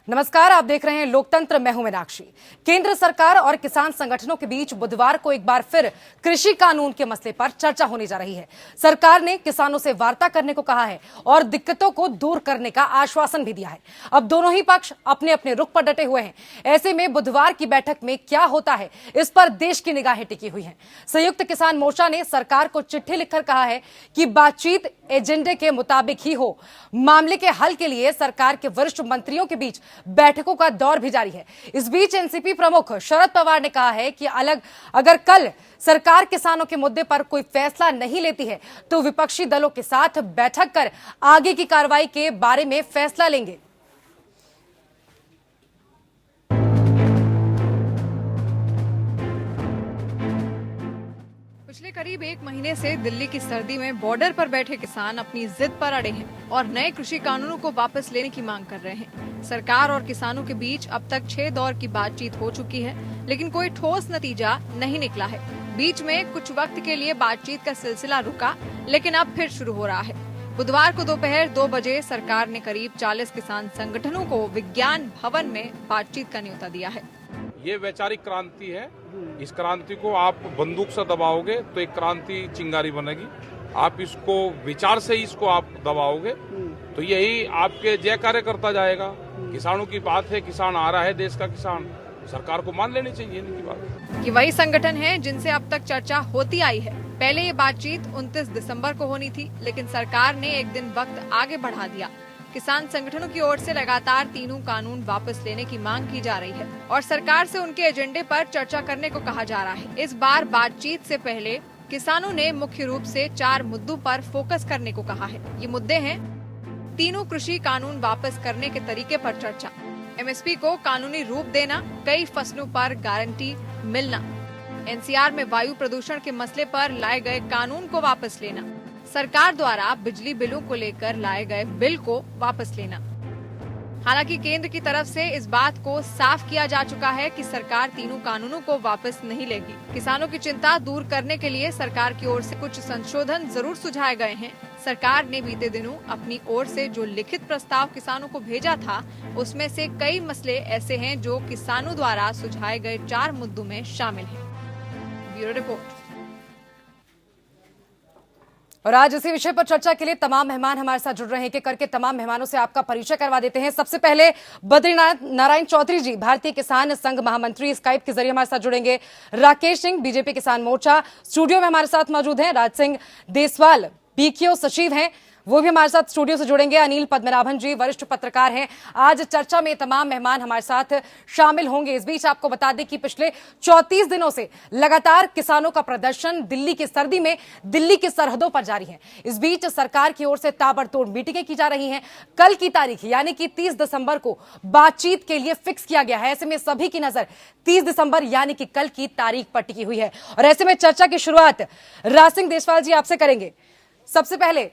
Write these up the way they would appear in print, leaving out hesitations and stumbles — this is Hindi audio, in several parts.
नमस्कार, आप देख रहे हैं लोकतंत्र। मैं हूं मीनाक्षी। केंद्र सरकार और किसान संगठनों के बीच बुधवार को एक बार फिर कृषि कानून के मसले पर चर्चा होने जा रही है। सरकार ने किसानों से वार्ता करने को कहा है और दिक्कतों को दूर करने का आश्वासन भी दिया है। अब दोनों ही पक्ष अपने अपने रुख पर डटे हुए हैं। ऐसे में बुधवार की बैठक में क्या होता है, इस पर देश की निगाहें टिकी हुई हैं। संयुक्त किसान मोर्चा ने सरकार को चिट्ठी लिखकर कहा है कि बातचीत एजेंडे के मुताबिक ही हो। मामले के हल के लिए सरकार के वरिष्ठ मंत्रियों के बीच बैठकों का दौर भी जारी है। इस बीच एनसीपी प्रमुख शरद पवार ने कहा है कि अगर कल सरकार किसानों के मुद्दे पर कोई फैसला नहीं लेती है तो विपक्षी दलों के साथ बैठक कर आगे की कार्रवाई के बारे में फैसला लेंगे। पिछले करीब एक महीने से दिल्ली की सर्दी में बॉर्डर पर बैठे किसान अपनी जिद पर अड़े हैं और नए कृषि कानूनों को वापस लेने की मांग कर रहे हैं। सरकार और किसानों के बीच अब तक 6 दौर की बातचीत हो चुकी है, लेकिन कोई ठोस नतीजा नहीं निकला है। बीच में कुछ वक्त के लिए बातचीत का सिलसिला रुका, लेकिन अब फिर शुरू हो रहा है। बुधवार को दोपहर 2 बजे सरकार ने करीब 40 किसान संगठनों को विज्ञान भवन में बातचीत का न्योता दिया है। ये वैचारिक क्रांति है। इस क्रांति को आप बंदूक से दबाओगे तो एक क्रांति चिंगारी बनेगी। आप इसको विचार से इसको आप दबाओगे तो यही आपके जय कार्य करता जाएगा। किसानों की बात है, किसान आ रहा है, देश का किसान, सरकार को मान लेनी चाहिए इनकी बात। ये वही संगठन है जिनसे अब तक चर्चा होती आई है। पहले ये बातचीत 29 दिसंबर को होनी थी, लेकिन सरकार ने एक दिन वक्त आगे बढ़ा दिया। किसान संगठनों की ओर से लगातार तीनों कानून वापस लेने की मांग की जा रही है और सरकार से उनके एजेंडे पर चर्चा करने को कहा जा रहा है। इस बार बातचीत से पहले किसानों ने मुख्य रूप से 4 मुद्दों पर फोकस करने को कहा है। ये मुद्दे हैं: तीनों कृषि कानून वापस करने के तरीके पर चर्चा, एमएसपी को कानूनी रूप देना, कई फसलों पर गारंटी मिलना, एनसीआर में वायु प्रदूषण के मसले पर लाए गए कानून को वापस लेना, सरकार द्वारा बिजली बिलों को लेकर लाए गए बिल को वापस लेना। हालांकि केंद्र की तरफ से इस बात को साफ किया जा चुका है कि सरकार तीनों कानूनों को वापस नहीं लेगी। किसानों की चिंता दूर करने के लिए सरकार की ओर से कुछ संशोधन जरूर सुझाए गए हैं। सरकार ने बीते दिनों अपनी ओर से जो लिखित प्रस्ताव किसानों को भेजा था, उसमें से कई मसले ऐसे हैं जो किसानों द्वारा सुझाए गए 4 मुद्दों में शामिल हैं। Bureau report. और आज इसी विषय पर चर्चा के लिए तमाम मेहमान हमारे साथ जुड़ रहे हैं। कि करके तमाम मेहमानों से आपका परिचय करवा देते हैं। सबसे पहले बद्रीनाथ नारायण चौधरी जी, भारतीय किसान संघ महामंत्री, स्काइप के जरिए हमारे साथ जुड़ेंगे। राकेश सिंह, बीजेपी किसान मोर्चा, स्टूडियो में हमारे साथ मौजूद हैं। राज सिंह देसवाल, बीकेओ सचिव हैं, वो भी हमारे साथ स्टूडियो से जुड़ेंगे। अनिल पद्मनाभन जी, वरिष्ठ पत्रकार हैं। आज चर्चा में तमाम मेहमान हमारे साथ शामिल होंगे। इस बीच आपको बता दें कि पिछले 34 दिनों से लगातार किसानों का प्रदर्शन दिल्ली की सर्दी में दिल्ली की सरहदों पर जारी है। इस बीच सरकार की ओर से ताबड़तोड़ मीटिंगें की जा रही हैं। कल की तारीख यानी कि 30 दिसंबर को बातचीत के लिए फिक्स किया गया है। ऐसे में सभी की नजर 30 दिसंबर यानी कि कल की तारीख पर टिकी हुई है। और ऐसे में चर्चा की शुरुआत राज सिंह देसवाल जी आपसे करेंगे। सबसे पहले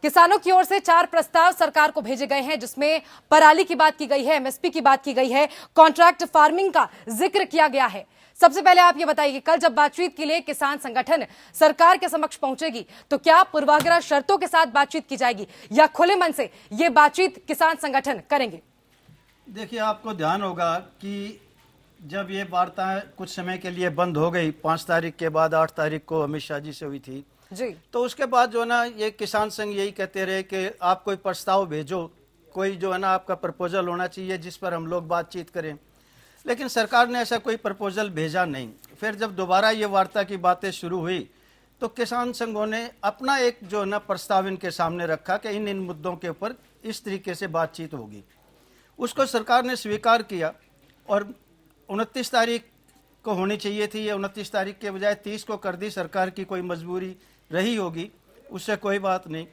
किसानों की ओर से 4 प्रस्ताव सरकार को भेजे गए हैं, जिसमें पराली की बात की गई है, एमएसपी की बात की गई है, कॉन्ट्रैक्ट फार्मिंग का जिक्र किया गया है। सबसे पहले आप ये बताइए कि कल जब बातचीत के लिए किसान संगठन सरकार के समक्ष पहुंचेगी तो क्या पूर्वाग्रह शर्तों के साथ बातचीत की जाएगी या खुले मन से ये बातचीत किसान संगठन करेंगे? देखिए, आपको ध्यान होगा कि जब ये वार्ता कुछ समय के लिए बंद हो गई, 5 तारीख के बाद 8 तारीख को अमित शाह जी से हुई थी जी, तो उसके बाद जो है ना, ये किसान संघ यही कहते रहे कि आप कोई प्रस्ताव भेजो, कोई जो है ना आपका प्रपोजल होना चाहिए जिस पर हम लोग बातचीत करें। लेकिन सरकार ने ऐसा कोई प्रपोजल भेजा नहीं। फिर जब दोबारा ये वार्ता की बातें शुरू हुई तो किसान संघों ने अपना एक जो है ना प्रस्ताव इनके सामने रखा कि इन मुद्दों के ऊपर इस तरीके से बातचीत होगी। उसको सरकार ने स्वीकार किया और 29 तारीख को होनी चाहिए थी, ये 29 तारीख के बजाय 30 को कर दी। सरकार की कोई मजबूरी रही होगी, उससे कोई बात नहीं।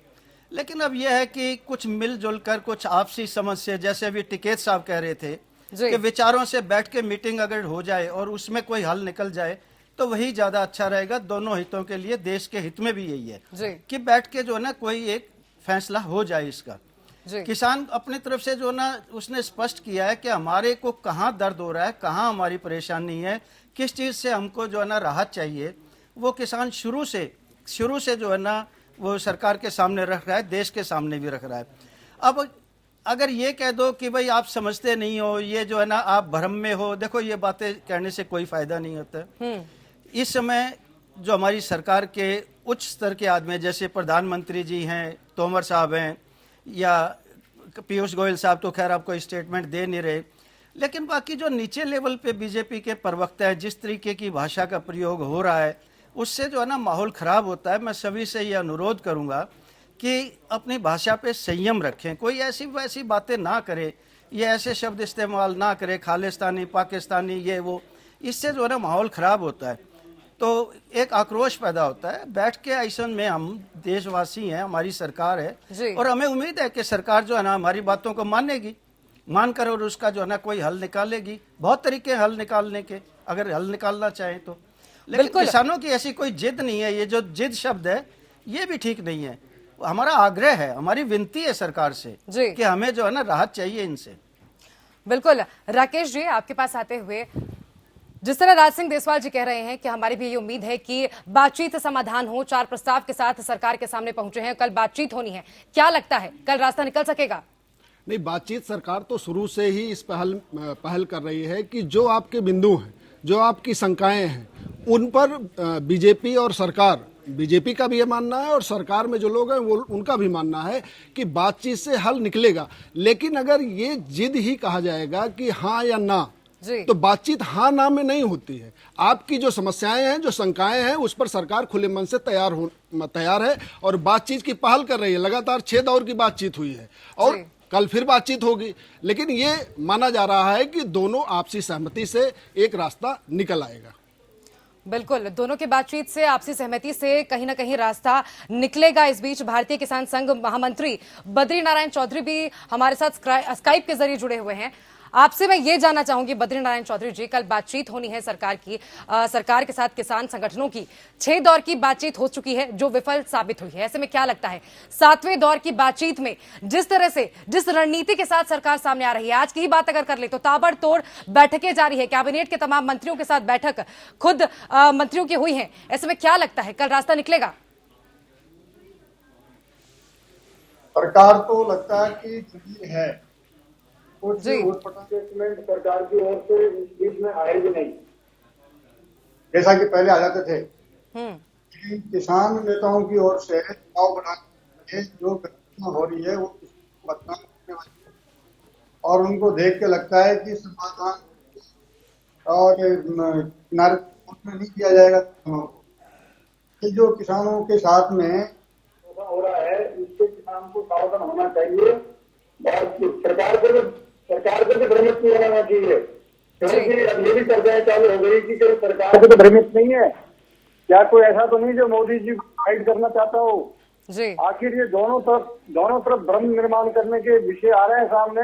लेकिन अब यह है कि कुछ मिलजुल कर कुछ आपसी समझ से, जैसे अभी टिकैत साहब कह रहे थे कि विचारों से बैठ के मीटिंग अगर हो जाए और उसमें कोई हल निकल जाए तो वही ज्यादा अच्छा रहेगा दोनों हितों के लिए। देश के हित में भी यही है कि बैठ के जो है ना कोई एक फैसला हो जाए इसका। किसान अपनी तरफ से जो ना उसने स्पष्ट किया है कि हमारे को कहाँ दर्द हो रहा है, कहाँ हमारी परेशानी है, किस चीज़ से हमको जो है ना राहत चाहिए, वो किसान शुरू से जो है ना वो सरकार के सामने रख रहा है, देश के सामने भी रख रहा है। अब अगर ये कह दो कि भाई आप समझते नहीं हो, ये जो है ना आप भ्रम में हो, देखो ये बातें कहने से कोई फायदा नहीं होता। इस समय जो हमारी सरकार के उच्च स्तर के आदमी जैसे प्रधानमंत्री जी हैं, तोमर साहब हैं, या पीयूष गोयल साहब तो खैर आपको स्टेटमेंट दे नहीं रहे, लेकिन बाकी जो नीचे लेवल पे बीजेपी के प्रवक्ता हैं, जिस तरीके की भाषा का प्रयोग हो रहा है उससे जो है ना माहौल खराब होता है। मैं सभी से ये अनुरोध करूंगा कि अपनी भाषा पे संयम रखें, कोई ऐसी वैसी बातें ना करे, ये ऐसे शब्द इस्तेमाल ना करे खालिस्तानी, पाकिस्तानी, ये वो, इससे जो है ना माहौल खराब होता है, तो एक आक्रोश पैदा होता है। बैठ के ऐसा में हम देशवासी हैं, हमारी सरकार है और हमें उम्मीद है कि सरकार जो है ना हमारी बातों को मानेगी, मानकर और उसका जो है ना कोई हल निकालेगी। बहुत तरीके हल निकालने के, अगर हल निकालना चाहें तो, लेकिन किसानों की ऐसी कोई जिद नहीं है। ये जो जिद शब्द है ये भी ठीक नहीं है। हमारा आग्रह है, हमारी विनती है सरकार से कि हमें जो है ना राहत चाहिए इनसे। बिल्कुल राकेश जी, आपके पास आते हुए जिस तरह राज सिंह देसवाल जी कह रहे हैं कि हमारी भी ये उम्मीद है कि बातचीत से समाधान हो, 4 प्रस्ताव के साथ सरकार के सामने पहुंचे हैं, कल बातचीत होनी है, क्या लगता है कल रास्ता निकल सकेगा? नहीं, बातचीत सरकार तो शुरू से ही इस पहल कर रही है कि जो आपके बिंदु हैं, जो आपकी शंकाएं हैं, उन पर बीजेपी और सरकार, बीजेपी का भी ये मानना है और सरकार में जो लोग हैं वो उनका भी मानना है कि बातचीत से हल निकलेगा। लेकिन अगर ये जिद ही कहा जाएगा कि हाँ या ना, तो बातचीत हाँ ना में नहीं होती है। आपकी जो समस्याएं हैं, जो शंकाएं हैं, उस पर सरकार खुले मन से तैयार है और बातचीत की पहल कर रही है। लगातार 6 दौर की बातचीत हुई है और कल फिर बातचीत होगी, लेकिन ये माना जा रहा है कि दोनों आपसी सहमति से एक रास्ता निकल आएगा। बिल्कुल, दोनों की बातचीत से, आपसी सहमति से कहीं ना कहीं रास्ता निकलेगा। इस बीच भारतीय किसान संघ महामंत्री बद्री नारायण चौधरी भी हमारे साथ स्काइप के जरिए जुड़े हुए हैं। आपसे मैं ये जानना चाहूंगी बद्री नारायण चौधरी जी, कल बातचीत होनी है सरकार की, सरकार के साथ किसान संगठनों की 6 दौर की बातचीत हो चुकी है जो विफल साबित हुई है। ऐसे में क्या लगता है 7वें दौर की बातचीत में जिस तरह से, जिस रणनीति के साथ सरकार सामने आ रही है, आज की ही बात अगर कर ले तो ताबड़तोड़ बैठकें जारी है, कैबिनेट के तमाम मंत्रियों के साथ बैठक खुद मंत्रियों की हुई है, ऐसे में क्या लगता है कल रास्ता निकलेगा? सरकार तो लगता है कि जुड़ी है, कुछ स्टेटमेंट सरकार की ओर से इस बीच में आए भी नहीं, जैसा कि पहले आ जाते थे। किसान नेताओं की ओर से दबाव बनाने जो घटना हो रही है वो बदनाम करने वाली है और उनको देख के लगता है कि समाधान और किनारे में नहीं किया जाएगा। जो किसानों के साथ में हो रहा है इससे किसान को सावधान होना चाहिए और सरकार को भी भ्रमित नहीं होना चाहिए, क्योंकि अब ये भी चर्चाएं चालू हो गई कि सरकार को तो भ्रमित नहीं है, क्या कोई ऐसा तो नहीं जो मोदी जी को गाइड करना चाहता हो। आखिर ये दोनों तरफ भ्रम निर्माण करने के विषय आ रहे हैं सामने,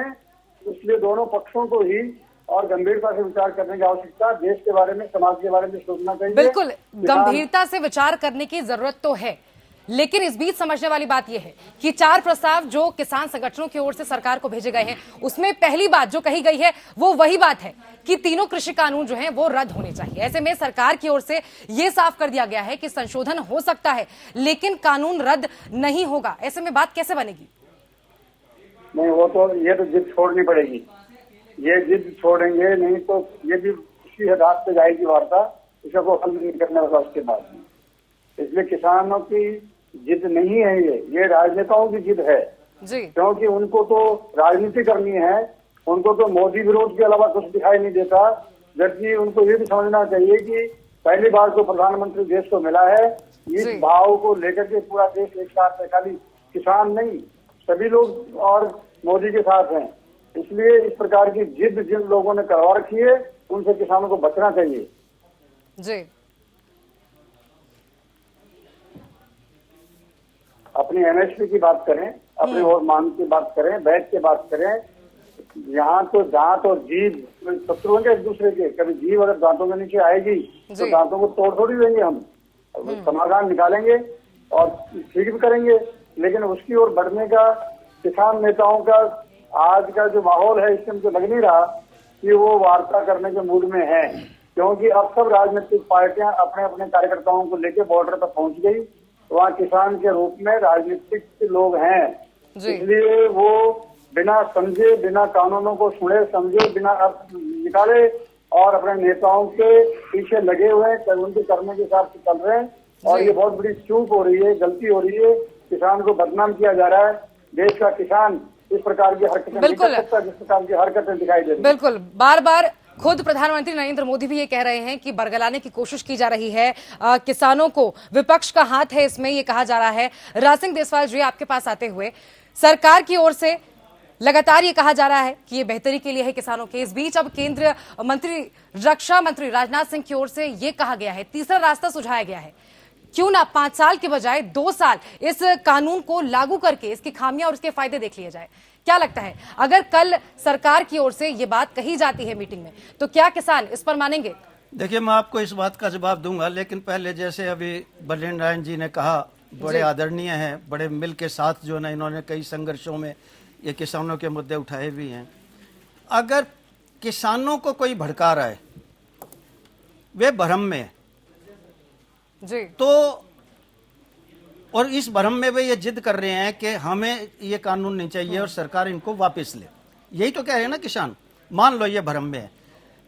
इसलिए दोनों पक्षों को ही और गंभीरता से विचार करने की आवश्यकता, देश के बारे में, समाज के बारे में सोचना चाहिए। बिल्कुल, गंभीरता से विचार करने की जरूरत तो है, लेकिन इस बीच समझने वाली बात यह है कि 4 प्रस्ताव जो किसान संगठनों की ओर से सरकार को भेजे गए हैं, उसमें पहली बात जो कही गई है वो वही बात है कि तीनों कृषि कानून जो हैं वो रद्द होने चाहिए। ऐसे में सरकार की ओर से यह साफ कर दिया गया है कि संशोधन हो सकता है लेकिन कानून रद्द नहीं होगा। ऐसे में बात कैसे बनेगी? नहीं, वो तो ये तो जिद छोड़नी पड़ेगी, ये जिद छोड़ेंगे नहीं तो ये भी उसी रात पे जाएगी वार्ता, इसको हल नहीं करने वाला उसके बाद में। इसलिए किसानों की जिद नहीं है, ये राजनेताओं की जिद है जी, क्योंकि उनको तो राजनीति करनी है, उनको तो मोदी विरोध के अलावा कुछ दिखाई नहीं देता। जबकि उनको ये भी समझना चाहिए कि पहली बार जो प्रधानमंत्री देश को मिला है, इस भाव को लेकर के पूरा देश एक साथ है, खाली किसान नहीं, सभी लोग और मोदी के साथ हैं। इसलिए इस प्रकार की जिद जिन लोगों ने करवा रखी है उनसे किसानों को बचना चाहिए। जी, अपनी एमएसपी की बात करें, अपनी और मांग की बात करें, बैठ के बात करें। यहाँ तो दांत और जीभ शत्रु होंगे एक दूसरे के, कभी जीभ अगर दांतों के नीचे आएगी तो दांतों को तोड़ थोड़ी देंगे हम, समाधान निकालेंगे और ठीक भी करेंगे। लेकिन उसकी ओर बढ़ने का किसान नेताओं का आज का जो माहौल है, इससे मुझे लग नहीं रहा कि वो वार्ता करने के मूड में है, क्योंकि अब सब राजनीतिक पार्टियां अपने अपने कार्यकर्ताओं को लेकर बॉर्डर पर पहुंच गई। वहाँ किसान के रूप में राजनीतिक लोग हैं, इसलिए वो बिना समझे, बिना कानूनों को सुने समझे, बिना अर्थ निकाले और अपने नेताओं के पीछे लगे हुए हैं, उनके करने के हिसाब से चल रहे हैं। और ये बहुत बड़ी चूक हो रही है, गलती हो रही है। किसान को बदनाम किया जा रहा है। देश का किसान इस प्रकार की हरकतें नहीं कर सकता जिस प्रकार की हरकतें दिखाई दे रही है। बिल्कुल, बार बार खुद प्रधानमंत्री नरेंद्र मोदी भी ये कह रहे हैं कि बरगलाने की कोशिश की जा रही है किसानों को, विपक्ष का हाथ है इसमें, ये कहा जा रहा है। राज सिंह देसवाल जी, आपके पास आते हुए, सरकार की ओर से लगातार ये कहा जा रहा है कि ये बेहतरी के लिए है किसानों के। इस बीच अब केंद्रीय मंत्री, रक्षा मंत्री राजनाथ सिंह की ओर से ये कहा गया है, तीसरा रास्ता सुझाया गया है, क्यों ना 5 साल के बजाय 2 साल इस कानून को लागू करके इसकी खामियां और इसके फायदे देख लिए जाए। क्या लगता है, अगर कल सरकार की ओर से ये बात कही जाती है मीटिंग में, तो क्या किसान इस पर मानेंगे? देखिए, मैं आपको इस बात का जवाब दूंगा, लेकिन पहले जैसे अभी बद्री नारायण जी ने कहा, बड़े आदरणीय हैं, बड़े मिल के साथ जो है ना इन्होंने कई संघर्षों में ये किसानों के मुद्दे उठाए भी हैं। अगर किसानों को कोई भड़का रहा है, वे भ्रम में है जी, तो, और इस भ्रम में वे ये जिद कर रहे हैं कि हमें ये कानून नहीं चाहिए और सरकार इनको वापस ले, यही तो कह रहे हैं ना किसान। मान लो ये भ्रम में है,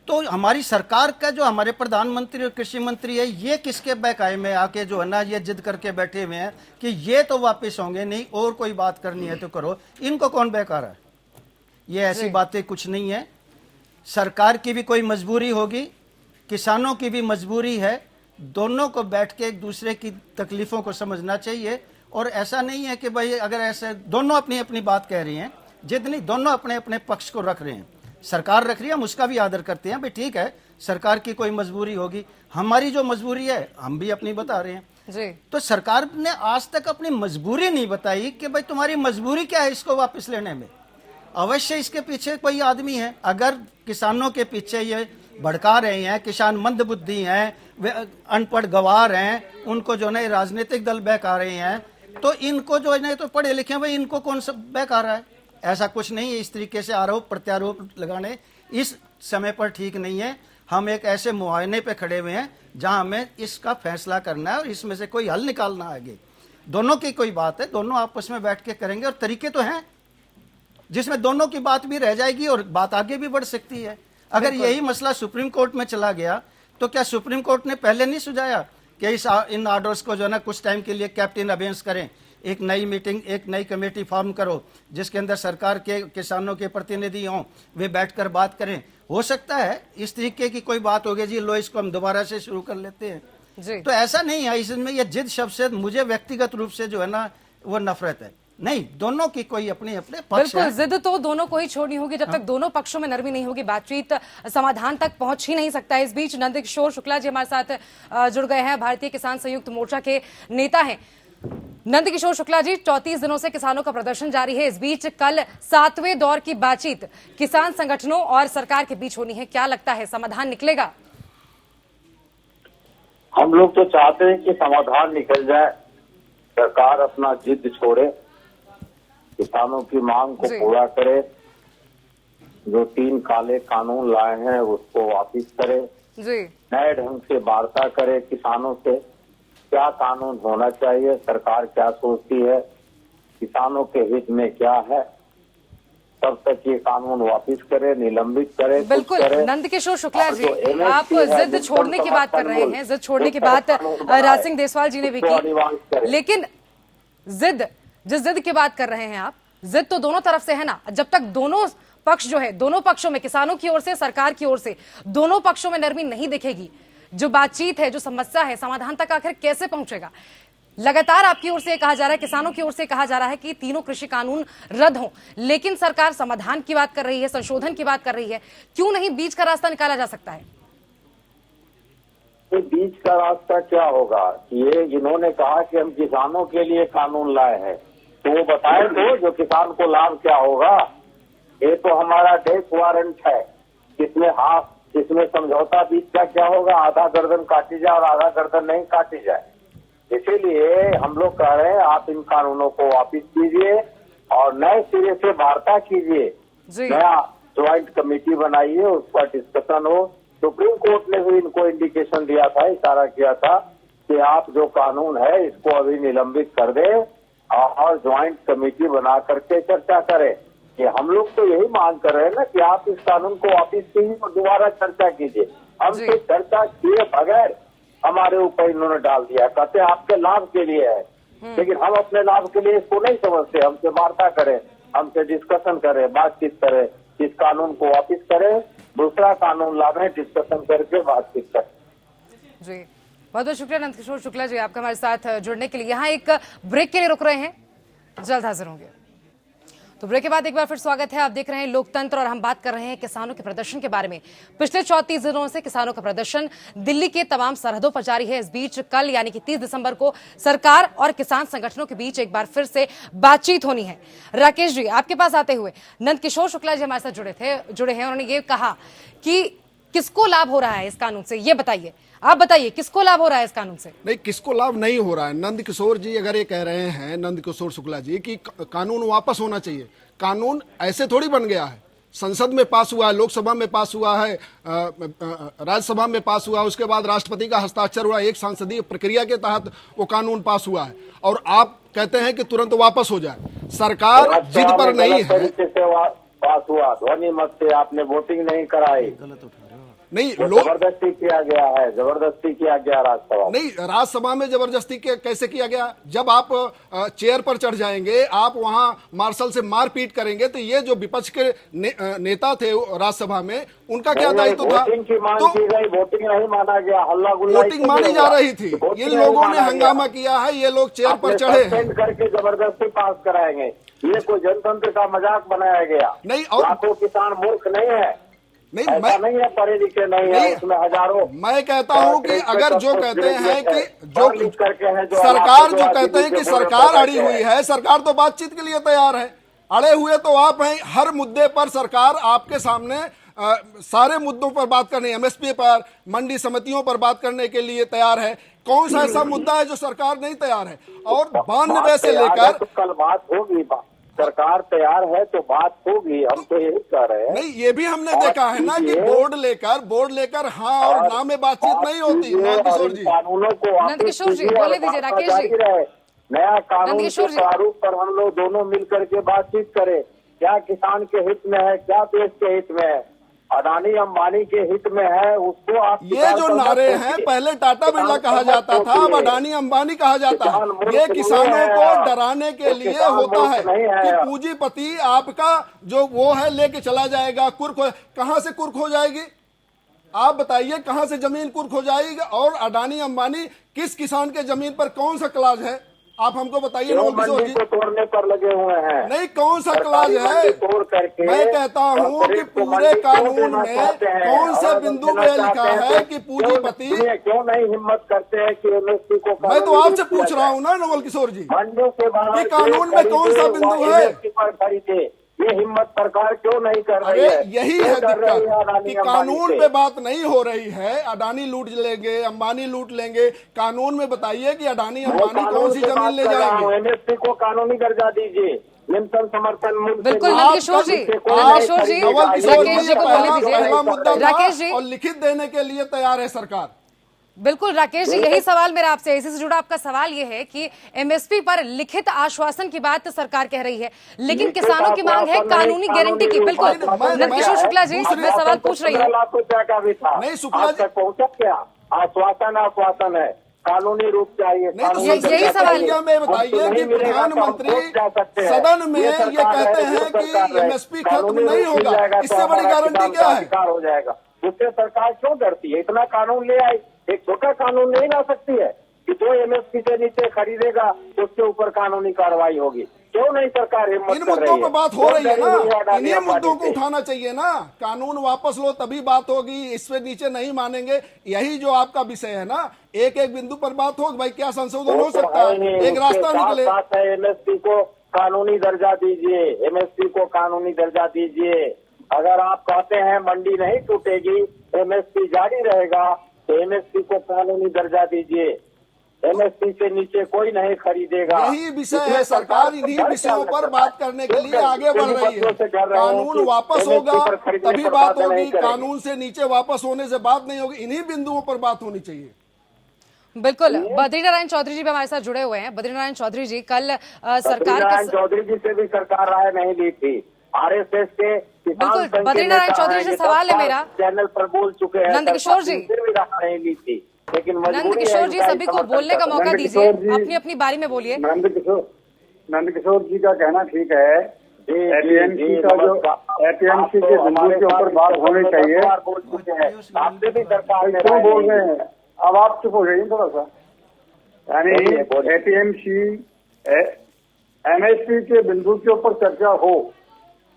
तो हमारी सरकार का जो हमारे प्रधानमंत्री और कृषि मंत्री है, ये किसके बहकावे में आके जो है ना ये जिद करके बैठे हुए हैं कि ये तो वापस होंगे नहीं, और कोई बात करनी है तो करो। इनको कौन बहका रहा है? ये ऐसी बातें कुछ नहीं है। सरकार की भी कोई मजबूरी होगी, किसानों की भी मजबूरी है, दोनों को बैठ के एक दूसरे की तकलीफों को समझना चाहिए। और ऐसा नहीं है कि भाई अगर ऐसे दोनों अपनी अपनी बात कह रही हैं, जिद नहीं, दोनों अपने अपने पक्ष को रख रहे हैं। सरकार रख रही है, हम उसका भी आदर करते हैं, भाई ठीक है, सरकार की कोई मजबूरी होगी, हमारी जो मजबूरी है हम भी अपनी बता रहे हैं जी। तो सरकार ने आज तक अपनी मजबूरी नहीं बताई कि भाई तुम्हारी मजबूरी क्या है इसको वापस लेने में। अवश्य इसके पीछे कोई आदमी है। अगर किसानों के पीछे ये भड़का रहे हैं, किसान मंदबुद्धि हैं, वे अनपढ़ गवार हैं, उनको जो है राजनीतिक दल बहका रहे हैं, तो इनको जो है तो पढ़े लिखे भाई इनको कौन सा बहका रहा है? ऐसा कुछ नहीं है। इस तरीके से आरोप प्रत्यारोप लगाने इस समय पर ठीक नहीं है। हम एक ऐसे मुआयने पे खड़े हुए हैं जहां हमें इसका फैसला करना है और इसमें से कोई हल निकालना है। आगे दोनों की कोई बात है, दोनों आपस में बैठ के करेंगे और तरीके तो हैं जिसमें दोनों की बात भी रह जाएगी और बात आगे भी बढ़ सकती है। अगर यही मसला सुप्रीम कोर्ट में चला गया तो क्या सुप्रीम कोर्ट ने पहले नहीं सुझाया कि इन ऑर्डर्स को जो है ना कुछ टाइम के लिए कैप्टन अबेंस करें, एक नई मीटिंग, एक नई कमेटी फॉर्म करो जिसके अंदर सरकार के, किसानों के प्रतिनिधि हों, वे बैठकर बात करें। हो सकता है इस तरीके की कोई बात होगी, जी लो इसको हम दोबारा से शुरू कर लेते हैं जी। तो ऐसा नहीं है। इसमें यह जिद शब्द से मुझे व्यक्तिगत रूप से जो है ना वो नफरत है नहीं, दोनों की कोई अपने अपने पक्ष बिल्कुल, है। जिद तो दोनों को ही छोड़नी होगी। जब तक दोनों पक्षों में नरमी नहीं होगी, बातचीत समाधान तक पहुंच ही नहीं सकता है। इस बीच नंदकिशोर शुक्ला जी हमारे साथ जुड़ गए हैं, भारतीय किसान संयुक्त मोर्चा के नेता हैं। नंदकिशोर शुक्ला जी, 34 दिनों से किसानों का प्रदर्शन जारी है। इस बीच कल 7वें दौर की बातचीत किसान संगठनों और सरकार के बीच होनी है। क्या लगता है, समाधान निकलेगा? हम लोग तो चाहते हैं कि समाधान निकल जाए, सरकार अपना जिद छोड़े, किसानों की मांग को पूरा करे, जो 3 काले कानून लाए हैं उसको वापिस करे, जी, नए ढंग से वार्ता करे किसानों से, क्या कानून होना चाहिए, सरकार क्या सोचती है, किसानों के हित में क्या है, तब तक ये कानून वापिस करे, निलंबित करे। बिल्कुल। नंदकिशोर शुक्ला जी, आप जिद छोड़ने की बात कर रहे हैं, जिद छोड़ने की बात राज सिंह देसवाल जी ने भी की, लेकिन जिस जिद की बात कर रहे हैं आप, जिद तो दोनों तरफ से है ना। जब तक दोनों पक्ष जो है, दोनों पक्षों में, किसानों की ओर से, सरकार की ओर से, दोनों पक्षों में नरमी नहीं दिखेगी, जो बातचीत है, जो समस्या है, समाधान तक आखिर कैसे पहुंचेगा? लगातार आपकी ओर से कहा जा रहा है, किसानों की ओर से कहा जा रहा है कि तीनों कृषि कानून रद्द हों, लेकिन सरकार समाधान की बात कर रही है, संशोधन की बात कर रही है। क्यों नहीं बीच का रास्ता निकाला जा सकता है? तो बीच का रास्ता क्या होगा? ये इन्होंने कहा कि हम किसानों के लिए कानून लाए हैं, तो वो बताए तो जो किसान को लाभ क्या होगा। ये तो हमारा डेथ वारंट है, इसमें समझौता बीच का क्या होगा? आधा गर्दन काटी जाए और आधा गर्दन नहीं काटी जाए। इसीलिए हम लोग कह रहे हैं आप इन कानूनों को वापिस कीजिए और नए सिरे से वार्ता कीजिए, नया ज्वाइंट कमेटी बनाइए, उस पर डिस्कशन हो। सुप्रीम कोर्ट ने भी इनको इंडिकेशन दिया था, इशारा किया था कि आप जो कानून है इसको अभी निलंबित कर दें और ज्वाइंट कमेटी बना करके चर्चा करें। कि हम लोग तो यही मांग कर रहे हैं ना कि आप इस कानून को वापिस कीजिए और दोबारा चर्चा कीजिए। हमसे चर्चा किए बगैर हमारे ऊपर इन्होंने डाल दिया, कहते आपके लाभ के लिए है, लेकिन हम अपने लाभ के लिए इसको नहीं समझते। हमसे वार्ता करें, हमसे डिस्कशन करें, बातचीत करें, इस कानून को वापिस करें, दूसरा कानून लावें, डिस्कशन करके बातचीत करें। जी बहुत बहुत शुक्रिया नंदकिशोर शुक्ला जी आपका हमारे साथ जुड़ने के लिए। यहाँ एक ब्रेक के लिए रुक रहे हैं, जल्द हाजिर होंगे। तो ब्रेक के बाद एक बार फिर स्वागत है। आप देख रहे हैं लोकतंत्र और हम बात कर रहे हैं किसानों के प्रदर्शन के बारे में। पिछले 34 दिनों से किसानों का प्रदर्शन दिल्ली के तमाम सरहदों पर जारी है। इस बीच कल यानी कि 30 दिसंबर को सरकार और किसान संगठनों के बीच एक बार फिर से बातचीत होनी है। राकेश जी आपके पास आते हुए, नंदकिशोर शुक्ला जी हमारे साथ जुड़े हैं। उन्होंने ये कहा कि किसको लाभ हो रहा है इस कानून से, ये बताइए, आप बताइए किसको लाभ हो रहा है इस कानून से? नहीं, किसको लाभ नहीं हो रहा है। नंदकिशोर जी अगर ये कह रहे हैं, नंदकिशोर शुक्ला जी, कि कानून वापस होना चाहिए, कानून ऐसे थोड़ी बन गया है। संसद में पास हुआ है, लोकसभा में पास हुआ है, राज्यसभा में पास हुआ है, उसके बाद राष्ट्रपति का हस्ताक्षर हुआ, एक संसदीय प्रक्रिया के तहत वो कानून पास हुआ है, और आप कहते हैं कि तुरंत वापस हो जाए। सरकार जिद पर नहीं है। पास हुआ, ध्वनि मत से आपने वोटिंग नहीं कराई, नहीं, जबरदस्ती किया गया है, जबरदस्ती किया गया राज्यसभा। नहीं, राज्यसभा में जबरदस्ती कैसे किया गया? जब आप चेयर पर चढ़ जाएंगे, आप वहां मार्शल से मारपीट करेंगे, तो ये जो विपक्ष के नेता थे राज्यसभा में, उनका क्या दायित्व था? वोटिंग की मांग की गई, वोटिंग नहीं माना गया, हल्ला गुल्ला वोटिंग मानी जा रही थी। ये लोगों ने हंगामा किया है, ये लोग चेयर पर चढ़े हैं, करके जबरदस्ती पास कराएंगे। ये कोई जनतंत्र का मजाक बनाया गया। नहीं, और लाखों किसान मूर्ख नहीं है, नहीं, ऐसा नहीं है पढ़े लिखे नहीं है, उसमें हजारों। मैं कहता हूं कि अगर जो कहते हैं कि जो करके है, जो सरकार जो कहते हैं कि सरकार अड़ी हुई है, सरकार तो बातचीत के लिए तैयार है। अड़े हुए तो आप हैं। हर मुद्दे पर सरकार आपके सामने सारे मुद्दों पर बात करने, एमएसपी पर, मंडी समितियों पर बात करने के लिए तैयार है। कौन सा ऐसा मुद्दा है जो सरकार नहीं तैयार है? और 92 से लेकर तो कल बात होगी, सरकार तैयार है तो बात होगी, हम तो यही कह रहे हैं। नहीं, ये भी हमने देखा है ना कि बोर्ड लेकर हाँ और ना में बातचीत नहीं होती। नंदकिशोर जी, कानूनों को नंदकिशोर जी बोले दीजिए, राकेश जी नया कानून के प्रारूप पर हम लोग दोनों मिलकर के बातचीत करें। क्या किसान के हित में है, क्या देश के हित में है, अडानी अंबानी के हित में है, उसको आप ये जो नारे हैं, पहले टाटा बिरला कहा जाता था, अब अडानी अंबानी कहा जाता है। ये किसानों को डराने के लिए होता है कि पूंजीपति आपका जो वो है लेके चला जाएगा, कुर्क कहां से कुर्क हो जाएगी? आप बताइए कहां से जमीन कुर्क हो जाएगी? और अडानी अंबानी किस किसान के जमीन पर कौन सा क्लाज है? आप हमको बताइए। मंडी को तोड़ने पर लगे हुए हैं। नहीं, कौन सा क्लाज है? तोड़ करके मैं कहता हूँ कि पूरे कानून में कौन से बिंदु में लिखा है कि पूंजीपति क्यों नहीं हिम्मत करते हैं कि एमएसपी को? मैं तो आपसे पूछ रहा हूँ ना नवल किशोर जी, मंडियों से बाहर कि कानून में कौन सा बिंदु है? खरीदे, ये हिम्मत सरकार क्यों नहीं कर रही है? यही है दिक्कत कि कानून पे बात नहीं हो रही है। अडानी लूट लेंगे, अंबानी लूट लेंगे, कानून में बताइए कि अडानी अंबानी कौन सी जमीन ले जाएंगे? एमएसपी को कानूनी दर्जा दीजिए, न्यूनतम समर्थन मूल्य। बिल्कुल नंदकिशोर जी, राकेश जी को बोले दीजिए। राकेश जी, और लिखित देने के लिए तैयार है सरकार। बिल्कुल राकेश जी, यही सवाल मेरा आपसे, इसी से जुड़ा आपका सवाल ये है कि एमएसपी पर लिखित आश्वासन की बात सरकार कह रही है, लेकिन किसानों की मांग है कानूनी गारंटी की। बिल्कुल नंदकिशोर शुक्ला जी, मैं सवाल पूछ रही हूँ। नहीं, शुक्ला जी पहुंचा क्या? आश्वासन है, कानूनी रूप चाहिए। यही सवाल में बताइए कि प्रधानमंत्री सदन में ये कहते हैं कि एमएसपी खत्म नहीं होगा, इससे बड़ी गारंटी क्या है? हो जाएगा, उससे सरकार क्यों डरती है? इतना कानून ले आई, एक छोटा कानून नहीं ला सकती है कि जो एमएसपी से नीचे खरीदेगा उसके ऊपर कानूनी कार्रवाई होगी? क्यों नहीं सरकार हिम्मत कर रही है? इन मुद्दों पर बात हो रही है ना, इन्हीं मुद्दों को उठाना चाहिए ना। कानून वापस लो तभी बात होगी, इससे नीचे नहीं मानेंगे। यही जो आपका विषय है ना, एक एक बिंदु पर बात हो, भाई क्या संशोधन हो सकता है, एक रास्ता निकले। एमएसपी को कानूनी दर्जा दीजिए, एमएसपी को कानूनी दर्जा दीजिए। अगर आप कहते हैं मंडी नहीं टूटेगी, एमएसपी जारी रहेगा, तो एमएसपी को कानूनी दर्जा दीजिए। एमएसपी से नीचे कोई नहीं खरीदेगा। यही विषय है, सरकार इन्हीं विषयों पर बात करने के लिए आगे बढ़ रही है। कानून वापस होगा तभी बात होगी, कानून से नीचे वापस होने से बात नहीं होगी। इन्हीं बिंदुओं पर बात होनी चाहिए। बिल्कुल, बद्रीनारायण चौधरी जी भी हमारे साथ जुड़े हुए हैं। बद्रीनारायण चौधरी जी, कल सरकार चौधरी जी से भी सरकार राय नहीं ली थी, आरएसएस के किसान बिल्कुल, संघ के बद्रीनारायण नेता चौधरी हैं, से ये सवाल है सब मेरा। चैनल पर बोल चुके हैं। नंदकिशोर जी। फिर भी राह नहीं ली थी, लेकिन मजबूरी है, नंदकिशोर जी, इनका सभी को समर्थन बोलने का करना। मौका दीजिए, नंदकिशोर जी। अपनी अपनी बारी में बोलिए। नंदकिशोर जी का कहना ठीक है। जी, एपीएमसी जी, का जो नमस्कार। एपीएमसी आप के तो बिंदु हमारे के ऊपर साथ बात होनी चाहिए। बोल चुके हैं, आपसे भी सरकार ने क्यों राय बोल नहीं रहे ली। हैं? अब आप चुप हो जाइए थोड़ा सा। बोलिए, यानी बोलिए। एपीएमसी एमएसपी के बिंदु के ऊपर चर्चा हो,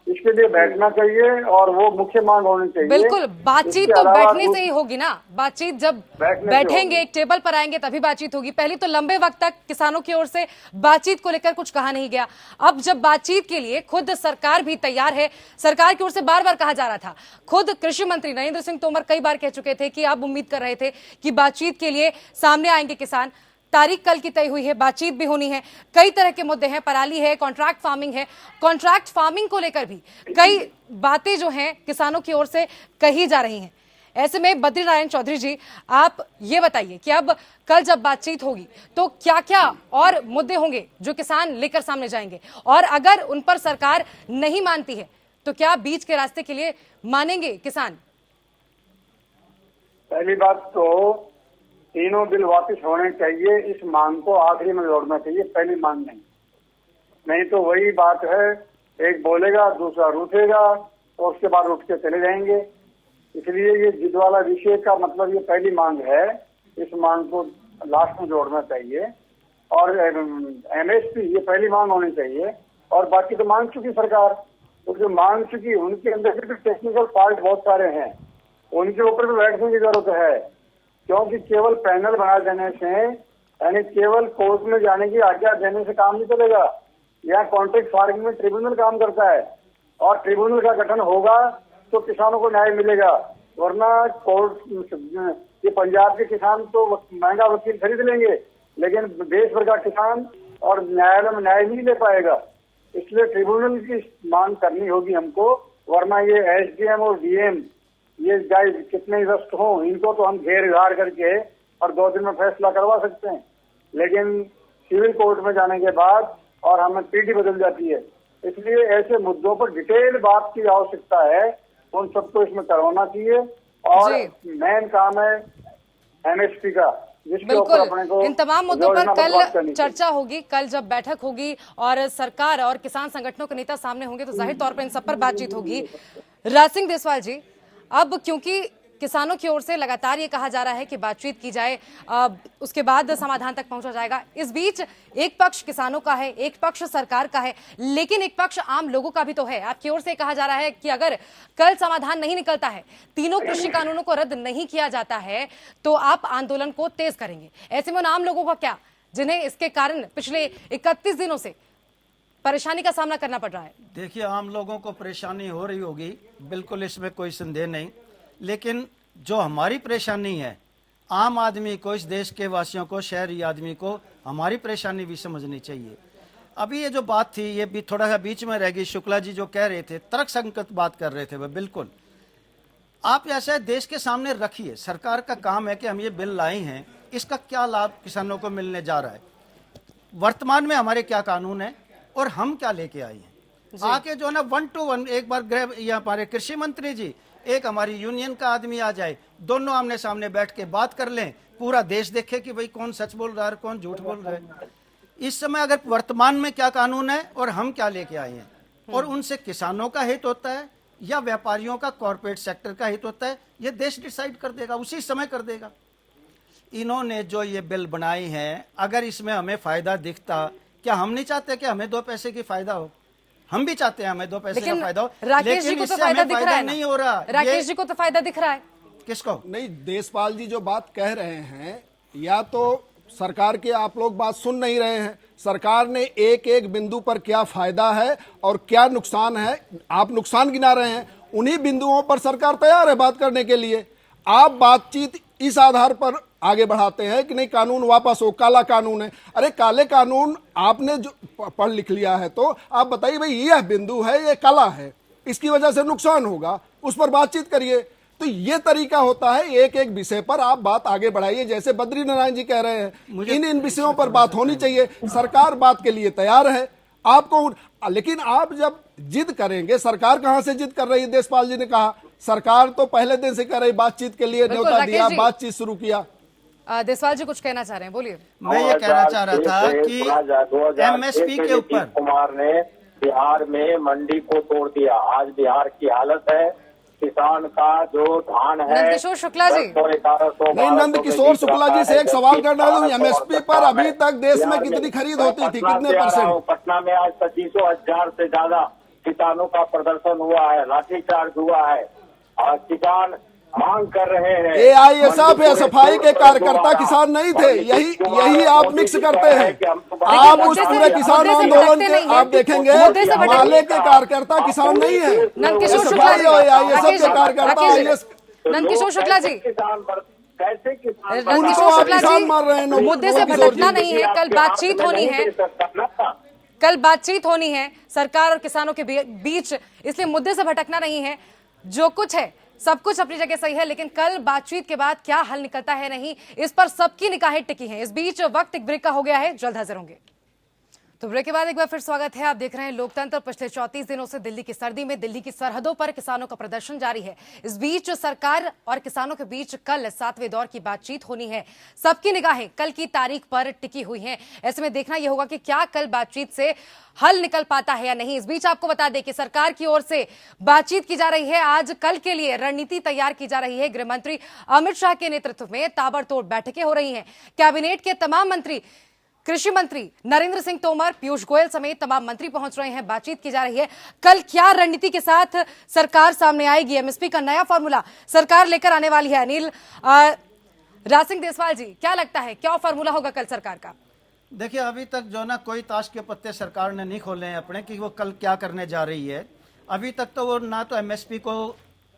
इसके लिए बैठना चाहिए और वो मुख्य मांग होनी चाहिए। बिल्कुल, बातचीत इसके तो अलावा बैठने से ही होगी ना। बातचीत जब बैठने से बैठेंगे, होगी। एक टेबल पर आएंगे, तभी बातचीत होगी। पहले तो लंबे वक्त तक किसानों की ओर से बातचीत को लेकर कुछ कहा नहीं गया। अब जब बातचीत के लिए खुद सरकार भी तैयार है, सरकार की ओर से बार बार कहा जा रहा था, खुद कृषि मंत्री नरेंद्र सिंह तोमर कई बार कह चुके थे कि आप उम्मीद कर रहे थे कि बातचीत के लिए सामने आएंगे किसान। तारीख कल की तय हुई है, बातचीत भी होनी है। कई तरह के मुद्दे हैं, पराली है, कॉन्ट्रैक्ट फार्मिंग है। कॉन्ट्रैक्ट फार्मिंग को लेकर भी कई बातें जो हैं किसानों की ओर से कही जा रही हैं। ऐसे में बद्रीनारायण चौधरी जी, आप ये बताइए कि अब कल जब बातचीत होगी तो क्या क्या और मुद्दे होंगे जो किसान लेकर सामने जाएंगे, और अगर उन पर सरकार नहीं मानती है तो क्या बीच के रास्ते के लिए मानेंगे किसान? पहली बात तो तीनों बिल वापस होने चाहिए। इस मांग को आखिरी में जोड़ना चाहिए, पहली मांग नहीं तो वही बात है, एक बोलेगा दूसरा रूठेगा और उसके बाद उठ के चले जाएंगे। इसलिए ये जिद वाला विषय का मतलब ये पहली मांग है, इस मांग को लास्ट में जोड़ना चाहिए। और एमएसपी ये पहली मांग होनी चाहिए, और बाकी तो मांग चुकी सरकार। तो जो मांग चुकी उनके अंदर भी टेक्निकल पार्ट बहुत सारे हैं, उनके ऊपर भी बैठने की जरूरत है। क्योंकि केवल पैनल बना देने से, यानी केवल कोर्ट में जाने की आज्ञा देने से काम नहीं चलेगा। यहाँ कॉन्ट्रैक्ट फार्मिंग में ट्रिब्यूनल काम करता है, और ट्रिब्यूनल का गठन होगा तो किसानों को न्याय मिलेगा। वरना कोर्ट, ये पंजाब के किसान तो महंगा वकील खरीद लेंगे, लेकिन देश भर का किसान और न्यायालय में न्याय नहीं ले पाएगा। इसलिए ट्रिब्यूनल की मांग करनी होगी हमको, वरना ये एसडीएम और डीएम ये चाहे कितने व्यस्त हों, इनको तो हम घेर घार करके और 2 दिन में फैसला करवा सकते हैं, लेकिन सिविल कोर्ट में जाने के बाद और हमें पीढ़ी बदल जाती है। इसलिए ऐसे मुद्दों पर डिटेल बात की आवश्यकता है, उन सबको इसमें करवाना चाहिए। और मेन काम है एमएसपी का, जिसके ऊपर अपने को बिल्कुल, इन तमाम मुद्दों पर योजनाबद्ध बात कल करनी चर्चा होगी। कल जब बैठक होगी और सरकार और किसान संगठनों के नेता सामने होंगे तो जाहिर तौर पर इन सब पर बातचीत होगी। राज सिंह देसवाल जी, अब क्योंकि किसानों की ओर से लगातार ये कहा जा रहा है कि बातचीत की जाए, उसके बाद समाधान तक पहुंचा जाएगा। इस बीच एक पक्ष किसानों का है, एक पक्ष सरकार का है, लेकिन एक पक्ष आम लोगों का भी तो है। आपकी ओर से कहा जा रहा है कि अगर कल समाधान नहीं निकलता है, तीनों कृषि कानूनों को रद्द नहीं किया जाता है, तो आप आंदोलन को तेज करेंगे। ऐसे में उन आम लोगों का क्या, जिन्हें इसके कारण पिछले 31 दिनों से परेशानी का सामना करना पड़ रहा है? देखिए, आम लोगों को परेशानी हो रही होगी, बिल्कुल इसमें कोई संदेह नहीं, लेकिन जो हमारी परेशानी है, आम आदमी को, इस देश के वासियों को, शहरी आदमी को हमारी परेशानी भी समझनी चाहिए। अभी ये जो बात थी, ये भी थोड़ा सा बीच में रह गई। शुक्ला जी जो कह रहे थे, तर्कसंगत बात कर रहे थे, वह बिल्कुल आप ऐसे देश के सामने रखिए। सरकार का काम है कि हम ये बिल लाए हैं, इसका क्या लाभ किसानों को मिलने जा रहा है, वर्तमान में हमारे क्या कानून है और हम क्या लेके आए हैं। आके जो है ना 1 to 1 एक बार ये हमारे कृषि मंत्री जी, एक हमारी यूनियन का आदमी आ जाए, दोनों आमने सामने बैठ के बात कर लें, पूरा देश देखे कि भाई कौन सच बोल रहा है कौन झूठ बोल रहा है। इस समय अगर वर्तमान में क्या कानून है और हम क्या लेके आए हैं, और उनसे किसानों का हित होता है या व्यापारियों का, कॉर्पोरेट सेक्टर का हित होता है, ये देश डिसाइड कर देगा, उसी समय कर देगा। इन्होंने जो ये बिल बनाई है, अगर इसमें हमें फायदा दिखता, क्या हम नहीं चाहते कि हमें 2 पैसे की फायदा हो? हम भी चाहते हैं हमें 2 पैसे का फायदा हो, राकेश जी को तो फायदा दिख रहा है, नहीं हो रहा। राकेश जी को तो फायदा दिख रहा है। किसको? नहीं, देशपाल जी जो बात कह रहे हैं, या तो सरकार के आप लोग बात सुन नहीं रहे हैं। सरकार ने एक एक बिंदु पर क्या फायदा है और क्या नुकसान है, आप नुकसान गिना रहे हैं। उन्हीं बिंदुओं पर सरकार तैयार है बात करने के लिए। आप बातचीत इस आधार पर आगे बढ़ाते हैं कि नहीं कानून वापस हो, काला कानून है। अरे काले कानून आपने जो पढ़ लिख लिया है, तो आप बताइए भाई यह बिंदु है, ये काला है, इसकी वजह से नुकसान होगा, उस पर बातचीत करिए। तो ये तरीका होता है, एक एक विषय पर आप बात आगे बढ़ाइए। जैसे बद्रीनारायण जी कह रहे हैं, इन विषयों पर बात होनी चाहिए। सरकार बात के लिए तैयार है, आपको लेकिन आप जब जिद करेंगे, सरकार कहां से जिद कर रही है? देशपाल जी ने कहा सरकार तो पहले दिन से कर रही बातचीत के लिए, बिल्कुल, न्योता राकेश दिया, जी। बातचीत शुरू किया। देसवाल जी कुछ कहना चाह रहे हैं, बोलिए। मैं ये कहना चाह रहा था कि 2006 एमएसपी के नीतीश ऊपर कुमार ने बिहार में मंडी को तोड़ दिया। आज बिहार की हालत है, किसान का जो धान है, नंदकिशोर शुक्ला जी। 1100 नहीं, नंदकिशोर शुक्ला जी से एक सवाल करना है, एमएसपी पर अभी तक देश में कितनी खरीद होती थी, कितने परसेंट? पटना में आज 25,000 से ज्यादा किसानों का प्रदर्शन हुआ है, लाठीचार्ज हुआ है और किसान मांग कर रहे हैं। एआईएसएफ या सफाई के कार्यकर्ता किसान नहीं थे, यही आप मिक्स करते हैं। आप उस पूरे किसान आंदोलन के आप देखेंगे माले के कार्यकर्ता किसान नहीं है, नंदकिशोर शुक्ला सफाई जी, और एआईएसएफ के कार्यकर्ता आईएएस नंदकिशोर शुक्ला जी, किसान कैसे किसान नंदकिशोर उनको आप शुक्ला किसान जी, मार रहे हैं। मुद्दे से भटकना नहीं है, कल बातचीत होनी है, कल बातचीत होनी है सरकार और किसानों के बीच, इसलिए मुद्दे से भटकना नहीं है। जो कुछ है सब कुछ अपनी जगह सही है, लेकिन कल बातचीत के बाद क्या हल निकलता है नहीं, इस पर सबकी निगाहें टिकी हैं। इस बीच वक्त एक ब्रेक का हो गया है, जल्द हाजिर होंगे। तो ब्रेक के बाद एक बार फिर स्वागत है। आप देख रहे हैं लोकतंत्र। पिछले 34 दिनों से दिल्ली की सर्दी में दिल्ली की सरहदों पर किसानों का प्रदर्शन जारी है। इस बीच सरकार और किसानों के बीच कल 7वें दौर की बातचीत होनी है। सबकी निगाहें कल की तारीख पर टिकी हुई हैं। ऐसे में देखना यह होगा कि क्या कल बातचीत से हल निकल पाता है या नहीं। इस बीच आपको बता दें कि सरकार की ओर से बातचीत की जा रही है। आज कल के लिए रणनीति तैयार की जा रही है। गृह मंत्री अमित शाह के नेतृत्व में ताबड़तोड़ बैठकें हो रही हैं। कैबिनेट के तमाम मंत्री, कृषि मंत्री नरेंद्र सिंह तोमर, पीयूष गोयल समेत तमाम मंत्री पहुंच रहे हैं। बातचीत की जा रही है। कल क्या रणनीति के साथ सरकार सामने आएगी, एमएसपी का नया फॉर्मूला सरकार लेकर आने वाली है। अनिल राजसिंह देसवाल जी, क्या लगता है क्या फॉर्मूला होगा कल सरकार का? देखिए, अभी तक जो ना कोई ताश के पत्ते सरकार ने नहीं खोले हैं अपने कि वो कल क्या करने जा रही है। अभी तक तो वो ना तो एमएसपी को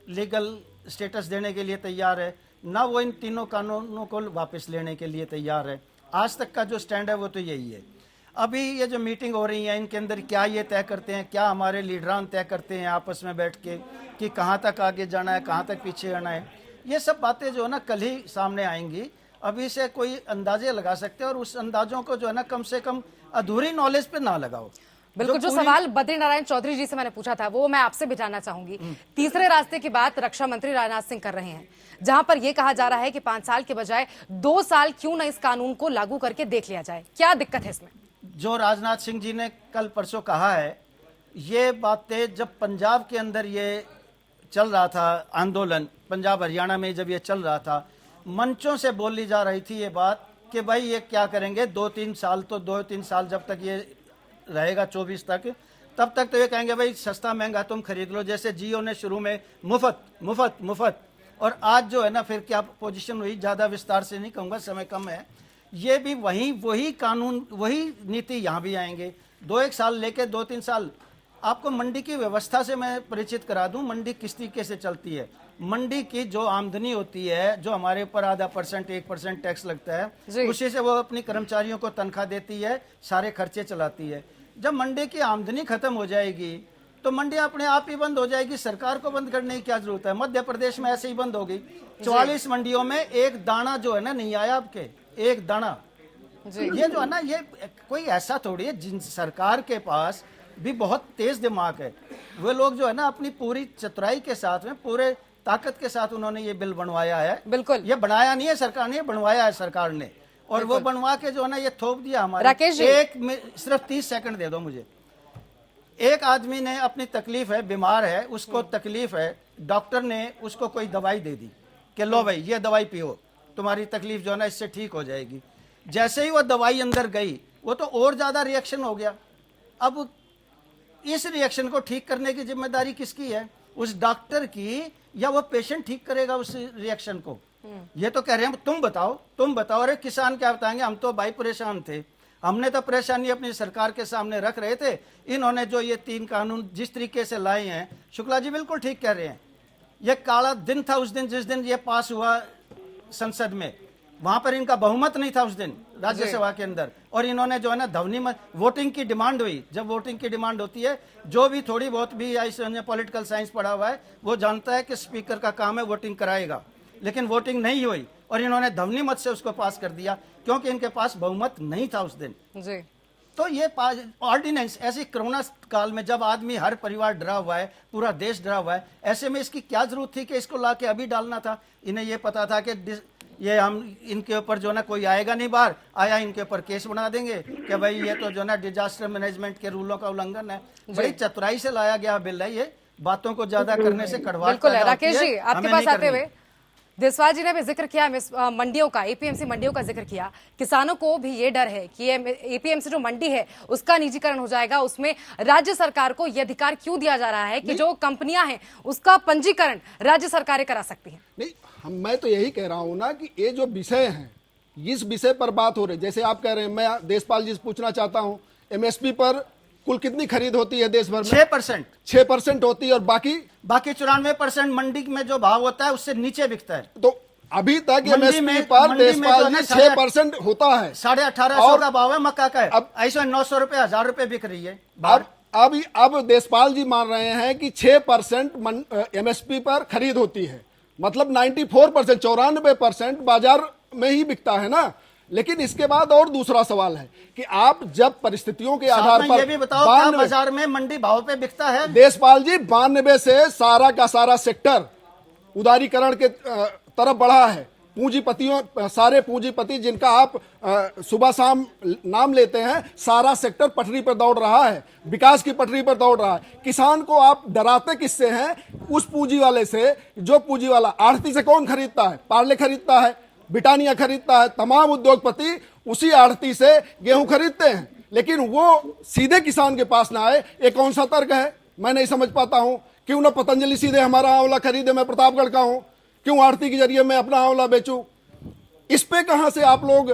लीगल स्टेटस देने के लिए तैयार है, ना वो इन तीनों कानूनों को वापस लेने के लिए तैयार है। आज तक का जो स्टैंड है वो तो यही है। अभी ये जो मीटिंग हो रही है इनके अंदर क्या ये तय करते हैं, क्या हमारे लीडरान तय करते हैं आपस में बैठ के कि कहाँ तक आगे जाना है, कहाँ तक पीछे आना है। ये सब बातें जो है ना कल ही सामने आएंगी। अभी से कोई अंदाजे लगा सकते हैं और उस अंदाजों को जो है ना कम से कम अधूरी नॉलेज पे ना लगाओ। बिल्कुल, जो सवाल बद्री नारायण चौधरी जी से मैंने पूछा था वो मैं आपसे भी जानना चाहूंगी। तीसरे रास्ते की बात रक्षा मंत्री राजनाथ सिंह कर रहे हैं, जहां पर यह कहा जा रहा है कि 5 साल के बजाय 2 साल क्यों न इस कानून को लागू करके देख लिया जाए। क्या दिक्कत है इसमें? जो राजनाथ सिंह जी ने कल परसों कहा है, ये बातें जब पंजाब के अंदर ये चल रहा था आंदोलन, पंजाब हरियाणा में जब ये चल रहा था, मंचों से बोली जा रही थी ये बात कि भाई ये क्या करेंगे 2-3 साल, तो 2-3 साल जब तक ये रहेगा 24 तक, तब तक तो ये कहेंगे भाई सस्ता महंगा तुम खरीद लो। जैसे जियो ने शुरू में मुफ्त मुफ्त मुफ्त, और आज जो है ना फिर क्या पोजीशन हुई, ज़्यादा विस्तार से नहीं कहूँगा, समय कम है। ये भी वही कानून, वही नीति यहाँ भी आएंगे। 2-1 साल लेके 2-3 साल। आपको मंडी की व्यवस्था से मैं परिचित करा दूं। मंडी किस तरीके से चलती है। मंडी की जो आमदनी होती है, जो हमारे ऊपर 0.5% 1% टैक्स लगता है, उसी से वो अपनी कर्मचारियों को तनख्वाह देती है, सारे खर्चे चलाती है। जब मंडी की आमदनी खत्म हो जाएगी तो मंडी अपने आप ही बंद हो जाएगी। सरकार को बंद करने की क्या जरूरत है। मध्य प्रदेश में ऐसे ही बंद होगी। 44 मंडियों में एक दाना जो है ना नहीं आया आपके, एक दाना। ये जो है ना, ये कोई ऐसा थोड़ी है। जिन सरकार के पास भी बहुत तेज दिमाग है, वे लोग जो है ना अपनी पूरी चतुराई के साथ में, पूरे ताकत के साथ उन्होंने ये बिल बनवाया है। बिल्कुल, ये बनाया नहीं है सरकार ने, बनवाया है सरकार ने, और वो बनवा के जो है ना ये थोप दिया हमारे। राकेश जी, सिर्फ 30 सेकंड दे दो मुझे। एक आदमी ने अपनी तकलीफ है, बीमार है, उसको तकलीफ है, डॉक्टर ने उसको कोई दवाई दे दी कि लो भाई ये दवाई पियो, तुम्हारी तकलीफ जो है ना इससे ठीक हो जाएगी। जैसे ही वो दवाई अंदर गई, वो तो और ज्यादा रिएक्शन हो गया। अब इस रिएक्शन को ठीक करने की जिम्मेदारी किसकी है, उस डॉक्टर की, या वो पेशेंट ठीक करेगा उस रिएक्शन को? ये तो कह रहे हैं तुम बताओ। अरे किसान क्या बताएंगे, हम तो भाई परेशान थे, हमने तो परेशानी अपनी सरकार के सामने रख रहे थे। इन्होंने जो ये 3 कानून जिस तरीके से लाए हैं, शुक्ला जी बिल्कुल ठीक कह रहे हैं। ये काला दिन था उस दिन, जिस दिन ये पास हुआ संसद में, वहां पर इनका बहुमत नहीं था उस दिन राज्यसभा के अंदर, और इन्होंने जो है ना ध्वनि मत, वोटिंग की डिमांड हुई। जब वोटिंग की डिमांड होती है, जो भी थोड़ी बहुत भी पॉलिटिकल साइंस पढ़ा हुआ है वो जानता है कि स्पीकर का काम है वोटिंग कराएगा, लेकिन वोटिंग नहीं हुई और इन्होंने ध्वनि मत से उसको पास कर दिया, क्योंकि इनके पास बहुमत नहीं था उस दिन। जी। तो ये ऑर्डिनेंस ऐसी कोरोना काल में जब आदमी हर परिवार डरा हुआ है, पूरा देश डरा हुआ है, ऐसे में इसकी क्या जरूरत थी कि इसको लाके अभी डालना था। इन्हें ये पता था कि ये हम इनके ऊपर जो ना कोई आएगा नहीं, बाहर आया इनके ऊपर केस बना देंगे कि भाई ये तो जो ना डिजास्टर मैनेजमेंट के रूलों का उल्लंघन है। बड़ी चतुराई से लाया गया बिल है ये, बातों को ज्यादा करने से कड़वाहट बिल्कुल पैदा होती राकेश है, जी, आपके हमें पास नहीं आते करनी। हुए देसवाल जी ने भी जिक्र किया मंडियों का, एपीएमसी मंडियों का जिक्र किया। किसानों को भी ये डर है कि ये एपीएमसी जो मंडी है उसका निजीकरण हो जाएगा, उसमें राज्य सरकार को ये अधिकार क्यों दिया जा रहा है कि जो कंपनियां हैं उसका पंजीकरण राज्य सरकारें करा सकती हैं। नहीं, मैं तो यही कह रहा हूं ना कि ये जो विषय हैं, इस विषय पर बात हो रही है। जैसे आप कह रहे हैं, मैं देशपाल जी से पूछना चाहता हूं, एमएसपी पर कुल कितनी खरीद होती है देश भर में? 6% होती है, और बाकी 94% मंडी में जो भाव होता है उससे नीचे बिकता है। तो अभी तक मंडी एमएसपी में- पर मंडी में देशपाल जो है जी ना 6% होता है। 1850 का भाव है मक्का का, अब ऐसा 900 रुपए 1000 रुपए बिक रही है। अब देशपाल जी मान रहे हैं कि 6% एमएसपी पर खरीद होती है, मतलब 94%, 94% बाजार में ही बिकता है ना। लेकिन इसके बाद और दूसरा सवाल है कि आप जब परिस्थितियों के आधार पर ये भी बताओ क्या बाजार में मंडी भाव पे बिकता है? देशपाल जी 92 से सारा का सारा सेक्टर उदारीकरण के तरफ बढ़ा है। पूंजीपतियों, सारे पूंजीपति जिनका आप सुबह शाम नाम लेते हैं, सारा सेक्टर पटरी पर दौड़ रहा है, विकास की पटरी पर दौड़ रहा है। किसान को आप डराते किससे हैं? उस पूंजी वाले से जो पूंजी वाला आढ़ती से कौन खरीदता है? पार्ले खरीदता है, ब्रिटानिया खरीदता है, तमाम उद्योगपति उसी आढ़ती से गेहूं खरीदते हैं। लेकिन वो सीधे किसान के पास ना आए, ये कौन सा तर्क है? मैं नहीं समझ पाता हूं। क्यों ना पतंजलि सीधे हमारा आंवला खरीदे, मैं प्रतापगढ़ का हूं, क्यों आढ़ती के जरिए मैं अपना आंवला बेचूं? इस पे कहां से आप लोग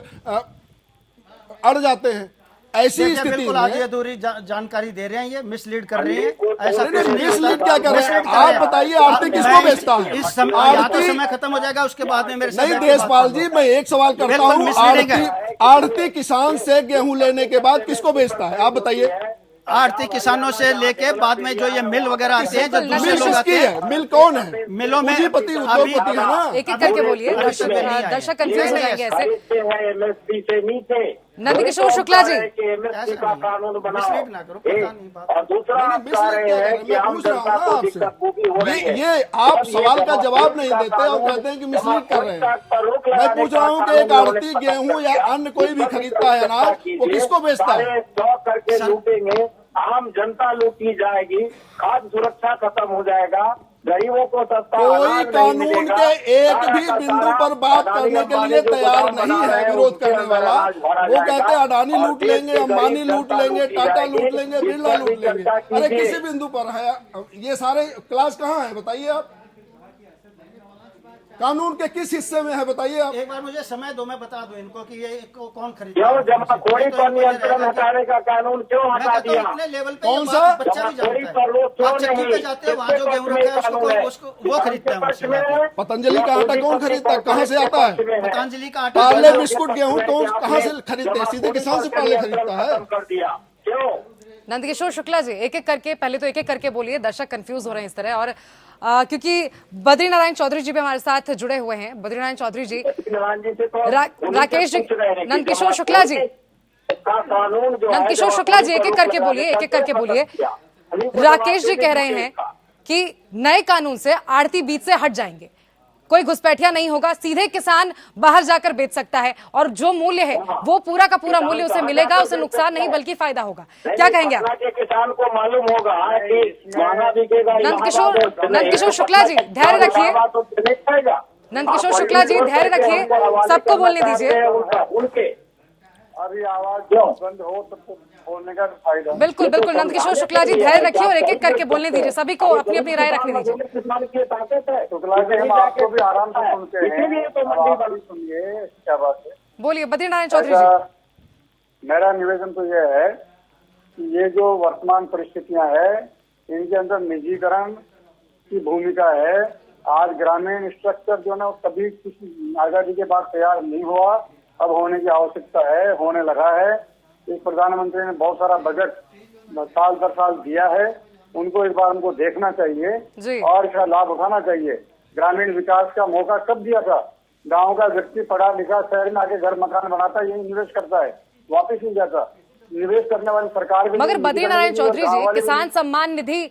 अड़ जाते हैं? ऐसी स्थिति बिल्कुल आधी अधूरी जानकारी दे रहे हैं, ये मिसलीड कर रहे हैं। ऐसा कुछ नहीं होता। मिसलीड क्या कर रहे हैं? आप बताइए, आढ़ती किसको बेचता है? इस समय या तो समय खत्म हो जाएगा, उसके बाद में मेरे साथ नहीं देशपाल जी, मैं एक सवाल करता हूँ, आढ़ती किसान से गेहूं लेने के बाद किसको बेचता है? आप बताइए। आढ़ती किसानों से लेके बाद में जो ये मिल वगैरह आते हैं, जो दूसरे मिल लोग आते किसकी हैं, है? मिल कौन है? मिलों में पूंजीपति उद्योगपति है ना। एक एक करके बोलिए, दर्शक नहीं आए। दर्शक कंफ्यूज हो जाएंगे ऐसे। खरीदते हैं एमएसपी से नीचे। नंदकिशोर शुक्ला जी, एमएसपी का कानून बनाओ। मिसलीड ना करो, पता नहीं बात। और दूसरा आप कह रहे हैं कि आम जनता को दिक्कत भोगी हो रही है। ये आप सवाल का जवाब नहीं देते और कहते हैं कि मिसलीड कर रहे हैं। मैं पूछ रहा हूँ कि एक आढ़ती गेहूं या अन्य कोई भी खरीदता है अनाज, वो किसको बेचता है? स्टॉक करके लूटेंगे, आम जनता लूटी जाएगी, खाद्य सुरक्षा खत्म हो जाएगा, गरीबों को सस्ता कोई अनाज नहीं कानून मिलेगा। के एक भी बिंदु पर बात करने के लिए तैयार नहीं है विरोध करने वाला। वो कहते हैं अडानी लूट लेंगे, अंबानी लूट लेंगे, टाटा लूट लेंगे, बिरला लूट लेंगे। अरे किसी बिंदु पर है ये सारे क्लास कहाँ है बताइए आप? कानून के किस हिस्से में है बताइए आप? एक बार मुझे समय दो, मैं बता दूं इनको कि ये कौन खरीद क्यों जमाखोरी पर नियंत्रण हटाने का कानून क्यों हटा दिया? लेवल पे कौन ये सा? बात बच्चा भी जमाखोरी जानता पर रोक है। क्यों आप चक्की पे नहीं? जाते हैं, वहाँ जो गेहूं रखा है उसको वो खरीदता है मुझसे लाके। पतंजलि का आटा कौन खरीदता है? कहाँ से आता है? पतंजलि का आटा पार्ले बिस्कुट गेहूं कौन कहाँ से खरीदते हैं? सीधे किसान से पार्ले खरीदता है। कर दिया क्यों? नंदकिशोर शुक्ला जी, एक एक करके, पहले तो एक एक करके बोलिए, दर्शक कंफ्यूज हो रहे हैं इस तरह। और क्योंकि बद्री नारायण चौधरी जी भी हमारे साथ जुड़े हुए हैं। बद्री नारायण चौधरी जी, राकेश जी, नंदकिशोर शुक्ला जी, नंदकिशोर शुक्ला जी, एक एक करके बोलिए, एक एक करके बोलिए। राकेश जी कह रहे हैं कि नए कानून से आढ़ती बीच से हट जाएंगे, कोई घुसपैठिया नहीं होगा, सीधे किसान बाहर जाकर बेच सकता है और जो मूल्य है वो पूरा का पूरा मूल्य उसे मिलेगा, उसे नुकसान नहीं बल्कि फायदा होगा। क्या कहेंगे आप? किसान को मालूम होगा कि महंगा बिकेगा। नंदकिशोर शुक्ला जी, धैर्य रखिए। नंदकिशोर शुक्ला जी, धैर्य रखिए, सबको बोलने दीजिए। उनके अभी आवाज बंद हो तो बोलने का फायदा। बिल्कुल बिल्कुल, नंदकिशोर शुक्ला जी धैर्य रखिए और एक एक करके बोलने दीजिए, सभी को अपनी अपनी राय रखने दीजिए। शुक्ला जी, हम आपको भी आराम से सुनते हैं, इसीलिए तो मंडी वाली सुनिए क्या बात है। बोलिए बद्री नारायण चौधरी जी। मेरा निवेदन तो यह है कि ये जो वर्तमान परिस्थितियां है, इनके अंदर निजीकरण की भूमिका है। आज ग्रामीण स्ट्रक्चर जो ना कभी किसी आजादी के बाद तैयार नहीं हुआ, अब होने की आवश्यकता है, होने लगा है। एक प्रधानमंत्री ने बहुत सारा बजट साल दर साल दिया है, उनको इस बार हमको देखना चाहिए और इसका लाभ उठाना चाहिए। ग्रामीण विकास का मौका कब दिया था? गांव का व्यक्ति पढ़ा लिखा शहर में आके घर मकान बनाता है, यही निवेश करता है, वापिस नहीं जाता। निवेश करने वाली सरकार भी मगर नहीं, बद्रीनारायण निधि चौधरी गाँव जी, वाले भी किसान सम्मान निधि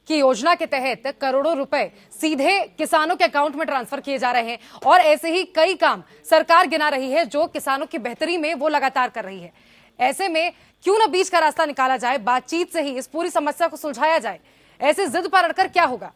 की योजना के तहत करोड़ों रुपए सीधे किसानों के अकाउंट में ट्रांसफर किए जा रहे हैं और ऐसे ही कई काम सरकार गिना रही है जो किसानों की बेहतरी में वो लगातार कर रही है। ऐसे में क्यों न बीच का रास्ता निकाला जाए, बातचीत से ही इस पूरी समस्या को सुलझाया जाए। ऐसे जिद पर अड़कर क्या होगा?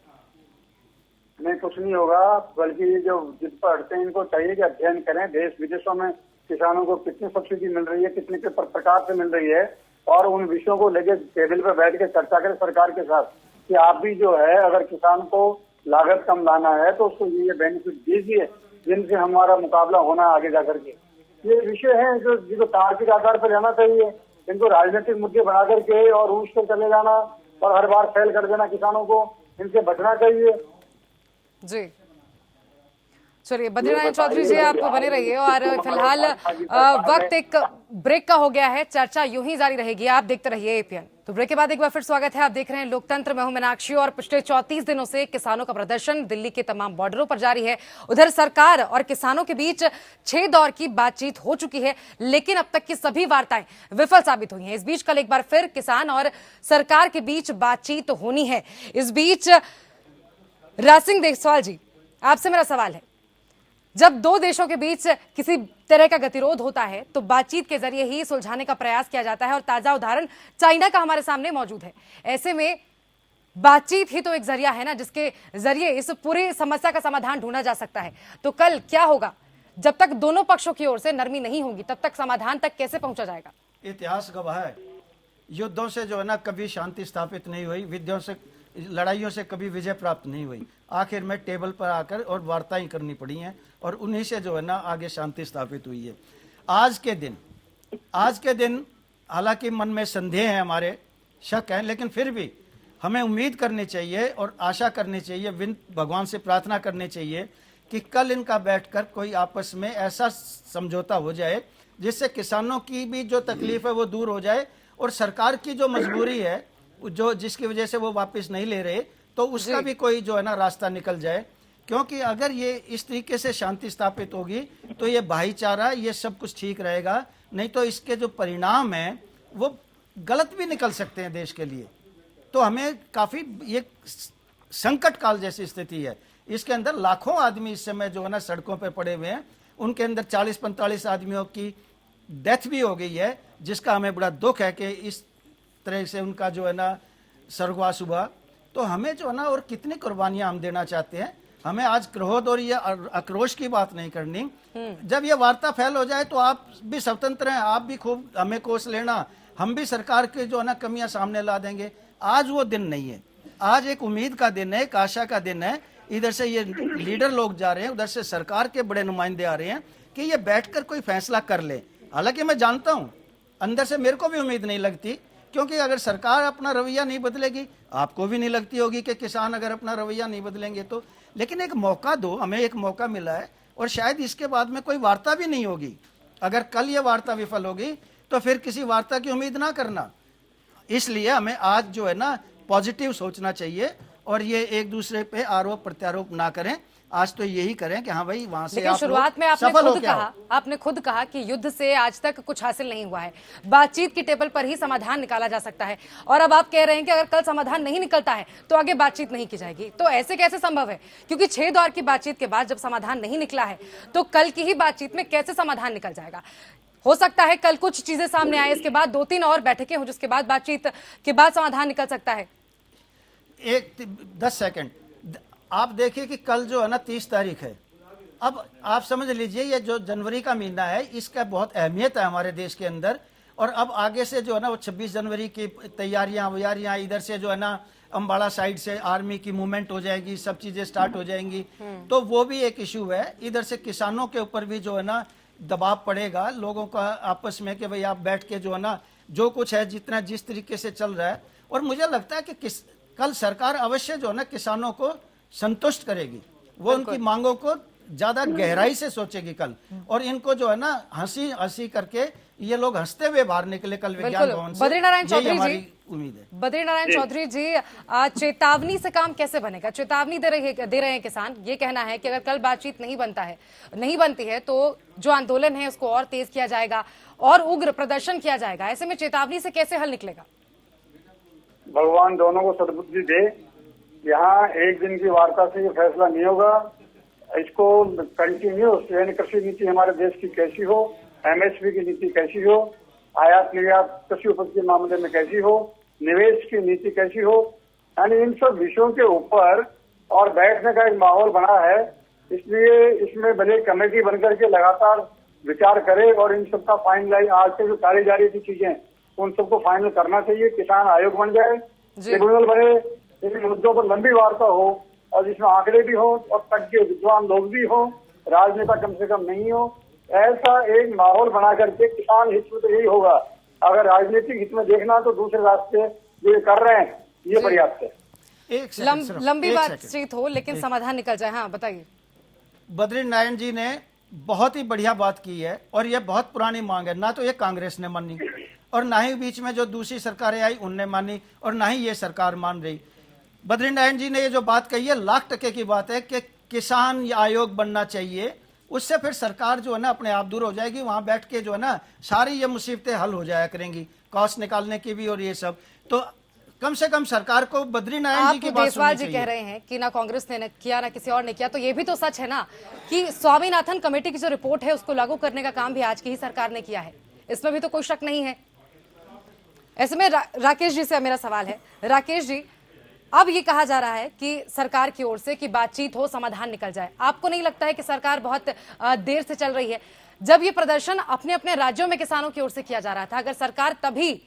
नहीं, कुछ नहीं होगा, बल्कि ये जो जिद पर अड़ते हैं इनको चाहिए कि अध्ययन करें देश विदेशों में किसानों को कितनी सब्सिडी मिल रही है, कितने के प्रकार से मिल रही है, और उन विषयों को लेकर टेबल पर बैठ के चर्चा करें सरकार के साथ कि आप भी जो है अगर किसान को लागत कम लाना है तो उसको ये बेनिफिट दीजिए जिनसे हमारा मुकाबला होना है आगे जाकर के। ये विषय है जो जिनको तार्किक आधार पर रहना चाहिए, इनको राजनीतिक मुद्दे बना करके और रूस पर चले जाना और हर बार फेल कर देना किसानों को, इनसे बचना चाहिए। जी चलिए, बद्रीनारायण चौधरी जी आप बने रहिए और फिलहाल वक्त एक ब्रेक का हो गया है, चर्चा यूं ही जारी रहेगी, आप देखते रहिए एपीएन। तो ब्रेक के बाद एक बार फिर स्वागत है, आप देख रहे हैं लोकतंत्र, मैं हूं मीनाक्षी। और पिछले 34 दिनों से किसानों का प्रदर्शन दिल्ली के तमाम बॉर्डरों पर जारी है। उधर सरकार और किसानों के बीच 6 दौर की बातचीत हो चुकी है, लेकिन अब तक की सभी वार्ताएं विफल साबित हुई हैं। इस बीच कल एक बार फिर किसान और सरकार के बीच बातचीत होनी है। इस बीच राज सिंह देसवाल जी, आपसे मेरा सवाल है, जब दो देशों के बीच किसी तरह का गतिरोध होता है तो बातचीत के जरिए ही सुलझाने का प्रयास किया जाता है और ताजा उदाहरण चाइना का हमारे सामने मौजूद है। ऐसे में बातचीत ही तो एक जरिया है ना, जिसके जरिए इस पूरी समस्या का समाधान ढूंढा जा सकता है। तो कल क्या होगा? जब तक दोनों पक्षों की ओर से नरमी नहीं होगी तब तक समाधान तक कैसे पहुंचा जाएगा? इतिहास गवाह है, युद्धों से जो है ना कभी शांति स्थापित नहीं हुई, विद्यों से लड़ाइयों से कभी विजय प्राप्त नहीं हुई। आखिर में टेबल पर आकर और वार्ताएं करनी पड़ी हैं और उन्हीं से जो है ना आगे शांति स्थापित हुई है। आज के दिन हालांकि मन में संदेह है, हमारे शक है, लेकिन फिर भी हमें उम्मीद करनी चाहिए और आशा करनी चाहिए, भगवान से प्रार्थना करनी चाहिए कि कल इनका बैठकर कोई आपस में ऐसा समझौता हो जाए जिससे किसानों की भी जो तकलीफ है वो दूर हो जाए और सरकार की जो मजबूरी है जो जिसकी वजह से वो वापस नहीं ले रहे तो उसका भी कोई जो है ना रास्ता निकल जाए। क्योंकि अगर ये इस तरीके से शांति स्थापित होगी तो ये भाईचारा, ये सब कुछ ठीक रहेगा, नहीं तो इसके जो परिणाम हैं वो गलत भी निकल सकते हैं देश के लिए। तो हमें काफ़ी ये संकट काल जैसी स्थिति है, इसके अंदर लाखों आदमी इस समय जो है ना सड़कों पर पड़े हुए हैं, उनके अंदर 40-45 आदमियों की डेथ भी हो गई है, जिसका हमें बड़ा दुख है कि इस तरह से उनका जो है ना स्वर्गवास हुआ। तो हमें जो है ना और कितनी कुर्बानियां हम देना चाहते हैं, हमें आज क्रोध और ये आक्रोश की बात नहीं करनी। जब ये वार्ता फैल हो जाए तो आप भी स्वतंत्र हैं, आप भी खूब हमें कोस लेना, हम भी सरकार के जो है ना कमियां सामने ला देंगे। आज वो दिन नहीं है, आज एक उम्मीद का दिन है, एक आशा का दिन है। इधर से ये लीडर लोग जा रहे हैं, उधर से सरकार के बड़े नुमाइंदे आ रहे हैं कि ये बैठकर कोई फैसला कर ले। हालांकि मैं जानता हूं अंदर से मेरे को भी उम्मीद नहीं लगती, क्योंकि अगर सरकार अपना रवैया नहीं बदलेगी, आपको भी नहीं लगती होगी कि किसान अगर अपना रवैया नहीं बदलेंगे तो। लेकिन एक मौका दो, हमें एक मौका मिला है और शायद इसके बाद में कोई वार्ता भी नहीं होगी। अगर कल ये वार्ता विफल होगी तो फिर किसी वार्ता की उम्मीद ना करना। इसलिए हमें आज जो है ना पॉजिटिव सोचना चाहिए और ये एक दूसरे पे आरोप प्रत्यारोप ना करें। आज तो यही करें कि हाँ भाई वहां से लेकिन शुरुआत में आपने खुद कहा कि युद्ध से आज तक कुछ हासिल नहीं हुआ है, बातचीत की टेबल पर ही समाधान निकाला जा सकता है। और अब आप कह रहे हैं कि अगर कल समाधान नहीं निकलता है तो आगे बातचीत नहीं की जाएगी। तो ऐसे कैसे संभव है? क्योंकि 6 दौर की बातचीत के बाद जब समाधान नहीं निकला है तो कल की ही बातचीत में कैसे समाधान निकल जाएगा? हो सकता है कल कुछ चीजें सामने आए, इसके बाद 2-3 और बैठकें हो, जिसके बाद बातचीत के बाद समाधान निकल सकता है। 10 सेकंड आप देखिए कि कल जो है ना 30 तारीख है। अब आप समझ लीजिए ये जो जनवरी का महीना है इसका बहुत अहमियत है हमारे देश के अंदर। और अब आगे से जो है ना वो 26 जनवरी की तैयारियां इधर से जो है ना अम्बाड़ा साइड से आर्मी की मूवमेंट हो जाएगी, सब चीजें स्टार्ट हो जाएंगी, तो वो भी एक इशू है। इधर से किसानों के ऊपर भी जो है ना दबाव पड़ेगा लोगों का आपस में कि भाई आप बैठ के जो है ना जो कुछ है जिस तरीके से चल रहा है। और मुझे लगता है कि कल सरकार अवश्य जो है ना किसानों को संतुष्ट करेगी, वो उनकी मांगों को ज्यादा गहराई से सोचेगी कल। और इनको जो है ना हंसी करके ये लोग हंसते हुए बाहर निकले कल विज्ञान भवन से। बद्रीनारायण चौधरी जी, उम्मीद है। बद्रीनारायण चौधरी जी, चेतावनी से काम कैसे बनेगा? चेतावनी दे रहे हैं किसान, ये कहना है कि अगर कल बातचीत नहीं बनती है तो जो आंदोलन है उसको और तेज किया जाएगा और उग्र प्रदर्शन किया जाएगा। ऐसे में चेतावनी से कैसे हल निकलेगा? भगवान दोनों को सद्बुद्धि दे। यहाँ एक दिन की वार्ता से ये फैसला नहीं होगा। इसको कंटिन्यूस, यानी कृषि नीति हमारे देश की कैसी हो, एमएसपी की नीति कैसी हो, आयात निर्यात कृषि उपज के मामले में कैसी हो, निवेश की नीति कैसी हो, यानी इन सब विषयों के ऊपर और बैठने का एक माहौल बना है। इसलिए इसमें भले कमेटी बनकर के लगातार विचार करे और इन सबका फाइनलाइज, आज से जो टाली जा रही थी चीजें, उन सबको फाइनल करना चाहिए। किसान आयोग बन जाए, ट्रिब्यूनल बने, इन मुद्दों पर लंबी वार्ता हो और जिसमें आंकड़े भी हो और तज्ञ विद्वान लोग भी हो, राजनेता कम से कम नहीं हो। ऐसा एक माहौल बना करके किसान हित में तो यही होगा। अगर राजनीतिक हित में देखना तो दूसरे रास्ते जो ये कर रहे हैं ये पर्याप्त है। एक सेकंड, सिर्फ लंबी एक बातचीत हो लेकिन समाधान निकल जाए। हाँ बताइए। बद्रीनारायण जी ने बहुत ही बढ़िया बात की है और ये बहुत पुरानी मांग है। ना तो ये कांग्रेस ने मानी और ना ही बीच में जो दूसरी सरकारें आई उनने मानी और ना ही ये सरकार मान रही। बद्रीनारायण जी ने ये जो बात कही है लाख टके की बात है कि किसान आयोग बनना चाहिए। उससे फिर सरकार जो है ना अपने आप दूर हो जाएगी। वहां बैठ के जो है ना सारी ये मुसीबतें हल हो जाया करेंगी, कॉस्ट निकालने की भी और ये सब। तो कम से कम सरकार को बद्रीनारायण जी की बात देसवाल सुननी जी चाहिए। कह रहे हैं कि ना कांग्रेस ने किया ना किसी और ने किया, तो ये भी तो सच है ना कि स्वामीनाथन कमेटी की जो रिपोर्ट है उसको लागू करने का काम भी आज की ही सरकार ने किया है। इसमें भी तो कोई शक नहीं है। ऐसे में राकेश जी से मेरा सवाल है। राकेश जी, अब ये कहा जा रहा है कि सरकार की ओर से कि बातचीत हो, समाधान निकल जाए। आपको नहीं लगता है कि सरकार बहुत देर से चल रही है? जब ये प्रदर्शन अपने अपने राज्यों में किसानों की ओर से किया जा रहा था, अगर सरकार तभी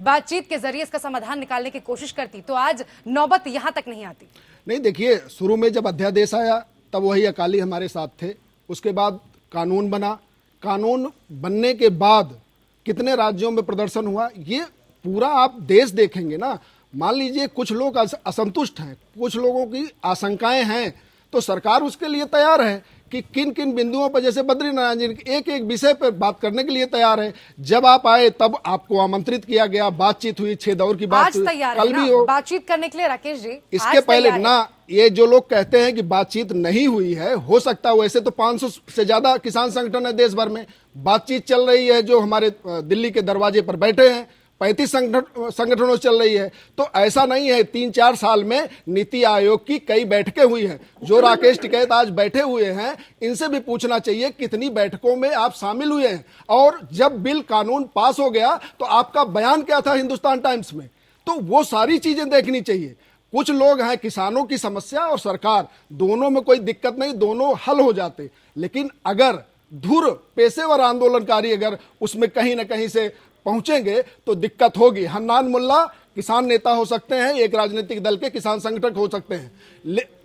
बातचीत के जरिए इसका समाधान निकालने की कोशिश करती तो आज नौबत यहां तक नहीं आती। नहीं, देखिए, शुरू में जब अध्यादेश आया तब वही अकाली हमारे साथ थे। उसके बाद कानून बना। कानून बनने के बाद कितने राज्यों में प्रदर्शन हुआ, ये पूरा आप देश देखेंगे ना। मान लीजिए कुछ लोग असंतुष्ट हैं, कुछ लोगों की आशंकाएं हैं, तो सरकार उसके लिए तैयार है कि किन किन बिंदुओं पर, जैसे बद्रीनारायण जी एक एक विषय पर बात करने के लिए तैयार है। जब आप आए तब आपको आमंत्रित किया गया, बातचीत हुई, 6 दौर की बात हुई, कल भी हो बातचीत करने के लिए। राकेश जी, इसके पहले ना, ये जो लोग कहते हैं कि बातचीत नहीं हुई है, हो सकता है वैसे तो 500 से ज्यादा किसान संगठन है देश भर में, बातचीत चल रही है जो हमारे दिल्ली के दरवाजे पर बैठे हैं, 35 संगठनों से चल रही है। तो ऐसा नहीं है, 3-4 साल में नीति आयोग की कई बैठकें हुई हैं। जो राकेश टिकैत आज बैठे हुए हैं, इनसे भी पूछना चाहिए कितनी बैठकों में आप शामिल हुए हैं। और जब बिल कानून पास हो गया तो आपका बयान क्या था हिंदुस्तान टाइम्स में, तो वो सारी चीजें देखनी चाहिए। कुछ लोग हैं, किसानों की समस्या और सरकार दोनों में कोई दिक्कत नहीं, दोनों हल हो जाते। लेकिन अगर धुर पेशेवर आंदोलनकारी अगर उसमें कहीं ना कहीं से पहुंचेंगे तो दिक्कत होगी। हन्नान मुल्ला किसान नेता हो सकते हैं, एक राजनीतिक दल के किसान संगठक हो सकते हैं,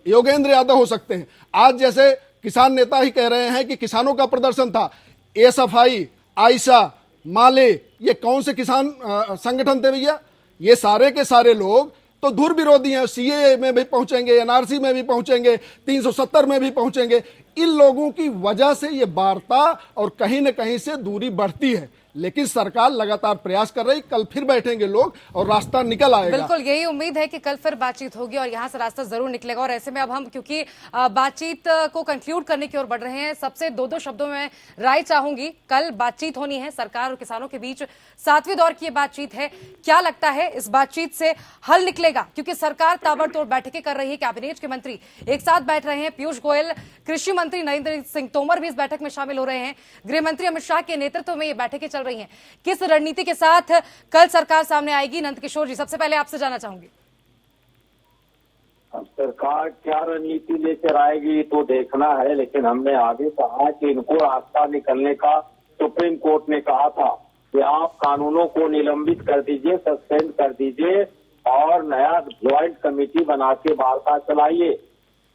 योगेंद्र यादव हो सकते हैं। आज जैसे किसान नेता ही कह रहे हैं कि किसानों का प्रदर्शन था, एसएफआई, आयशा, माले, ये कौन से किसान संगठन थे भैया? ये सारे के सारे लोग तो धुर विरोधी हैं। सीएए में भी पहुंचेंगे, एनआरसी में भी पहुंचेंगे, 370 में भी पहुंचेंगे। इन लोगों की वजह से ये वार्ता और कहीं न कहीं से दूरी बढ़ती है। लेकिन सरकार लगातार प्रयास कर रही, कल फिर बैठेंगे लोग और रास्ता निकल आएगा। बिल्कुल यही उम्मीद है कि कल फिर बातचीत होगी और यहां से रास्ता जरूर निकलेगा। और ऐसे में अब हम क्योंकि बातचीत को कंक्लूड करने की ओर बढ़ रहे हैं, सबसे 2-2 शब्दों में राय चाहूंगी। कल बातचीत होनी है सरकार और किसानों के बीच, 7वें दौर की ये बातचीत है। क्या लगता है इस बातचीत से हल निकलेगा? क्योंकि सरकार ताबड़तोड़ बैठकें कर रही है, कैबिनेट के मंत्री एक साथ बैठ रहे हैं, पीयूष गोयल, कृषि मंत्री नरेंद्र सिंह तोमर भी इस बैठक में शामिल हो रहे हैं, गृह मंत्री अमित शाह के नेतृत्व में ये बैठकें चल रही हैं। किस रणनीति के साथ कल सरकार सामने आएगी? नंदकिशोर जी, सबसे पहले आपसे जानना चाहूंगी। अब सरकार क्या रणनीति लेकर आएगी तो देखना है, लेकिन हमने आगे कहा कि इनको रास्ता निकलने का सुप्रीम कोर्ट ने कहा था कि आप कानूनों को निलंबित कर दीजिए, सस्पेंड कर दीजिए और नया ज्वाइंट कमेटी बना के वार्ता चलाइए।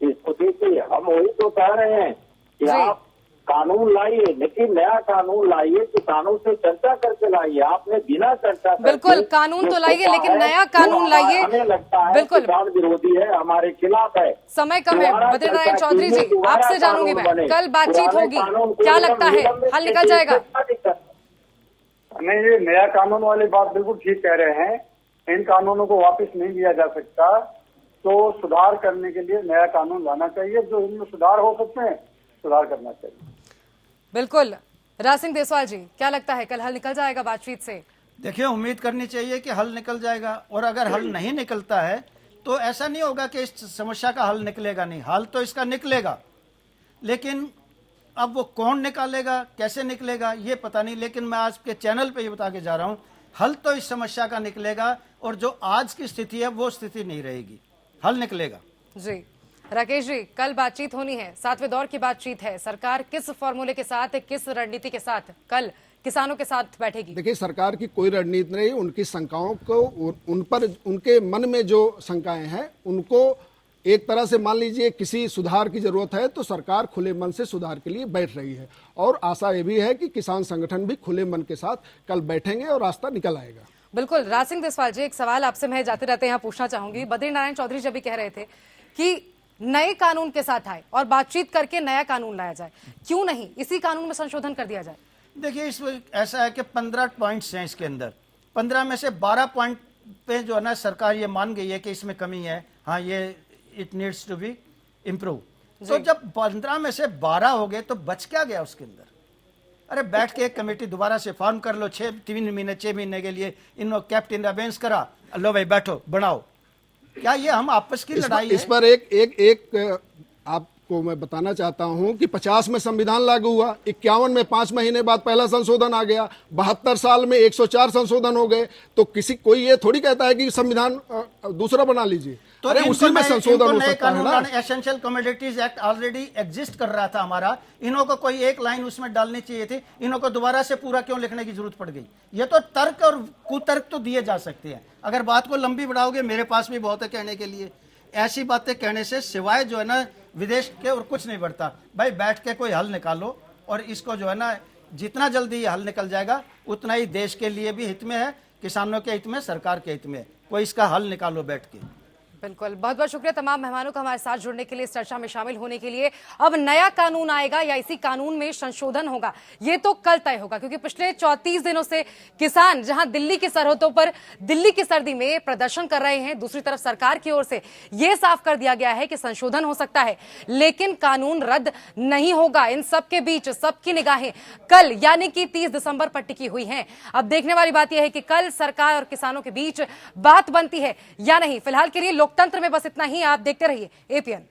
इसको देखिए, हम वही तो कह रहे हैं कि आप कानून लाइए, लेकिन नया कानून लाइए, किसानों से चर्चा करके लाइए। आपने बिना चर्चा करके, बिल्कुल कानून तो लाइए, लेकिन नया कानून लाइए। हमें लगता है बिल्कुल किसान विरोधी है, हमारे खिलाफ है। समय कम है। बद्रीनारायण चौधरी जी, आपसे जानूंगी मैं, कल बातचीत होगी, क्या लगता है हल निकल जाएगा? नहीं, ये नया कानून वाली बात बिल्कुल ठीक कह रहे हैं। इन कानूनों को वापस नहीं लिया जा सकता, तो सुधार करने के लिए नया कानून लाना चाहिए। जो इनमें सुधार हो सकते हैं, सुधार करना चाहिए। बिल्कुल। राज सिंह देसवाल जी, क्या लगता है कल हल निकल जाएगा बातचीत से? देखिए, उम्मीद करनी चाहिए कि हल निकल जाएगा, और अगर हल नहीं निकलता है तो ऐसा नहीं होगा कि इस समस्या का हल निकलेगा नहीं। हल तो इसका निकलेगा, लेकिन अब वो कौन निकालेगा, कैसे निकलेगा, ये पता नहीं। लेकिन मैं आज के चैनल पे ये बता के जा रहा हूँ, हल तो इस समस्या का निकलेगा, और जो आज की स्थिति है वो स्थिति नहीं रहेगी, हल निकलेगा। जी राकेश जी, कल बातचीत होनी है, 7वें दौर की बातचीत है। सरकार किस फॉर्मूले के साथ, किस रणनीति के साथ कल किसानों के साथ बैठेगी? देखिए, सरकार की कोई रणनीति नहीं, उनकी शंकाओं को, उन पर उनके मन में जो शंकाएं हैं उनको एक तरह से मान लीजिए किसी सुधार की जरूरत है तो सरकार खुले मन से सुधार के लिए बैठ रही है, और आशा ये भी है कि किसान संगठन भी खुले मन के साथ कल बैठेंगे और रास्ता निकल आएगा। बिल्कुल। राज सिंह देसवाल जी, एक सवाल आपसे मैं जाते रहते यहाँ पूछना चाहूंगी। बद्री नारायण चौधरी जब भी कह रहे थे कि नए कानून के साथ आए और बातचीत करके नया कानून लाया जाए, क्यों नहीं इसी कानून में संशोधन कर दिया जाए? देखिए, इसमें ऐसा है कि 15 पॉइंट्स हैं इसके अंदर। 15 में से 12 पॉइंट पे जो है ना सरकार ये मान गई है कि इसमें कमी है, हाँ ये it needs to be improve. तो जब 15 में से 12 हो गए तो बच क्या गया उसके अंदर? अरे बैठ के एक कमेटी दोबारा से फॉर्म कर लो, 6 महीने के लिए इन कैप्टन अबेंस करा, लो भाई बैठो बनाओ। क्या ये हम आपस की लड़ाई है? इस पर एक आपको मैं बताना चाहता हूं कि 50 में संविधान लागू हुआ, 51 में 5 महीने बाद पहला संशोधन आ गया, 72 साल में 104 संशोधन हो गए। तो कोई ये थोड़ी कहता है कि संविधान दूसरा बना लीजिए, तो अरे उसी में संशोधन हो सकता है ना। Essential commodities act already exist कर रहा था हमारा, इन्हों को कोई एक लाइन उसमें डालनी चाहिए थी, इन्हों को दोबारा से पूरा क्यों लिखने की जरूरत पड़ गई? ये तो तर्क और कुतर्क तो दिए जा सकते हैं। अगर बात को लंबी बढ़ाओगे, मेरे पास भी बहुत है कहने के लिए। ऐसी बातें कहने से सिवाय जो है ना विदेश के और कुछ नहीं बढ़ता। भाई बैठ के कोई हल निकालो, और इसको जो है ना जितना जल्दी ये हल निकल जाएगा उतना ही देश के लिए भी हित में है, किसानों के हित में, सरकार के हित में। कोई इसका हल निकालो बैठ के। बिल्कुल। बहुत बहुत शुक्रिया तमाम मेहमानों का हमारे साथ जुड़ने के लिए, इस चर्चा में शामिल होने के लिए। अब नया कानून आएगा या इसी कानून में संशोधन होगा, ये तो कल तय होगा, क्योंकि पिछले 34 दिनों से किसान जहां दिल्ली की सरहदों पर दिल्ली की सर्दी में प्रदर्शन कर रहे हैं, दूसरी तरफ सरकार की ओर से यह साफ कर दिया गया है कि संशोधन हो सकता है लेकिन कानून रद्द नहीं होगा। इन सबके बीच सबकी निगाहें कल यानी कि 30 दिसंबर पर टिकी हुई हैं। अब देखने वाली बात यह है कि कल सरकार और किसानों के बीच बात बनती है या नहीं। फिलहाल के लिए लोकतंत्र में बस इतना ही। आप देखते रहिए APN।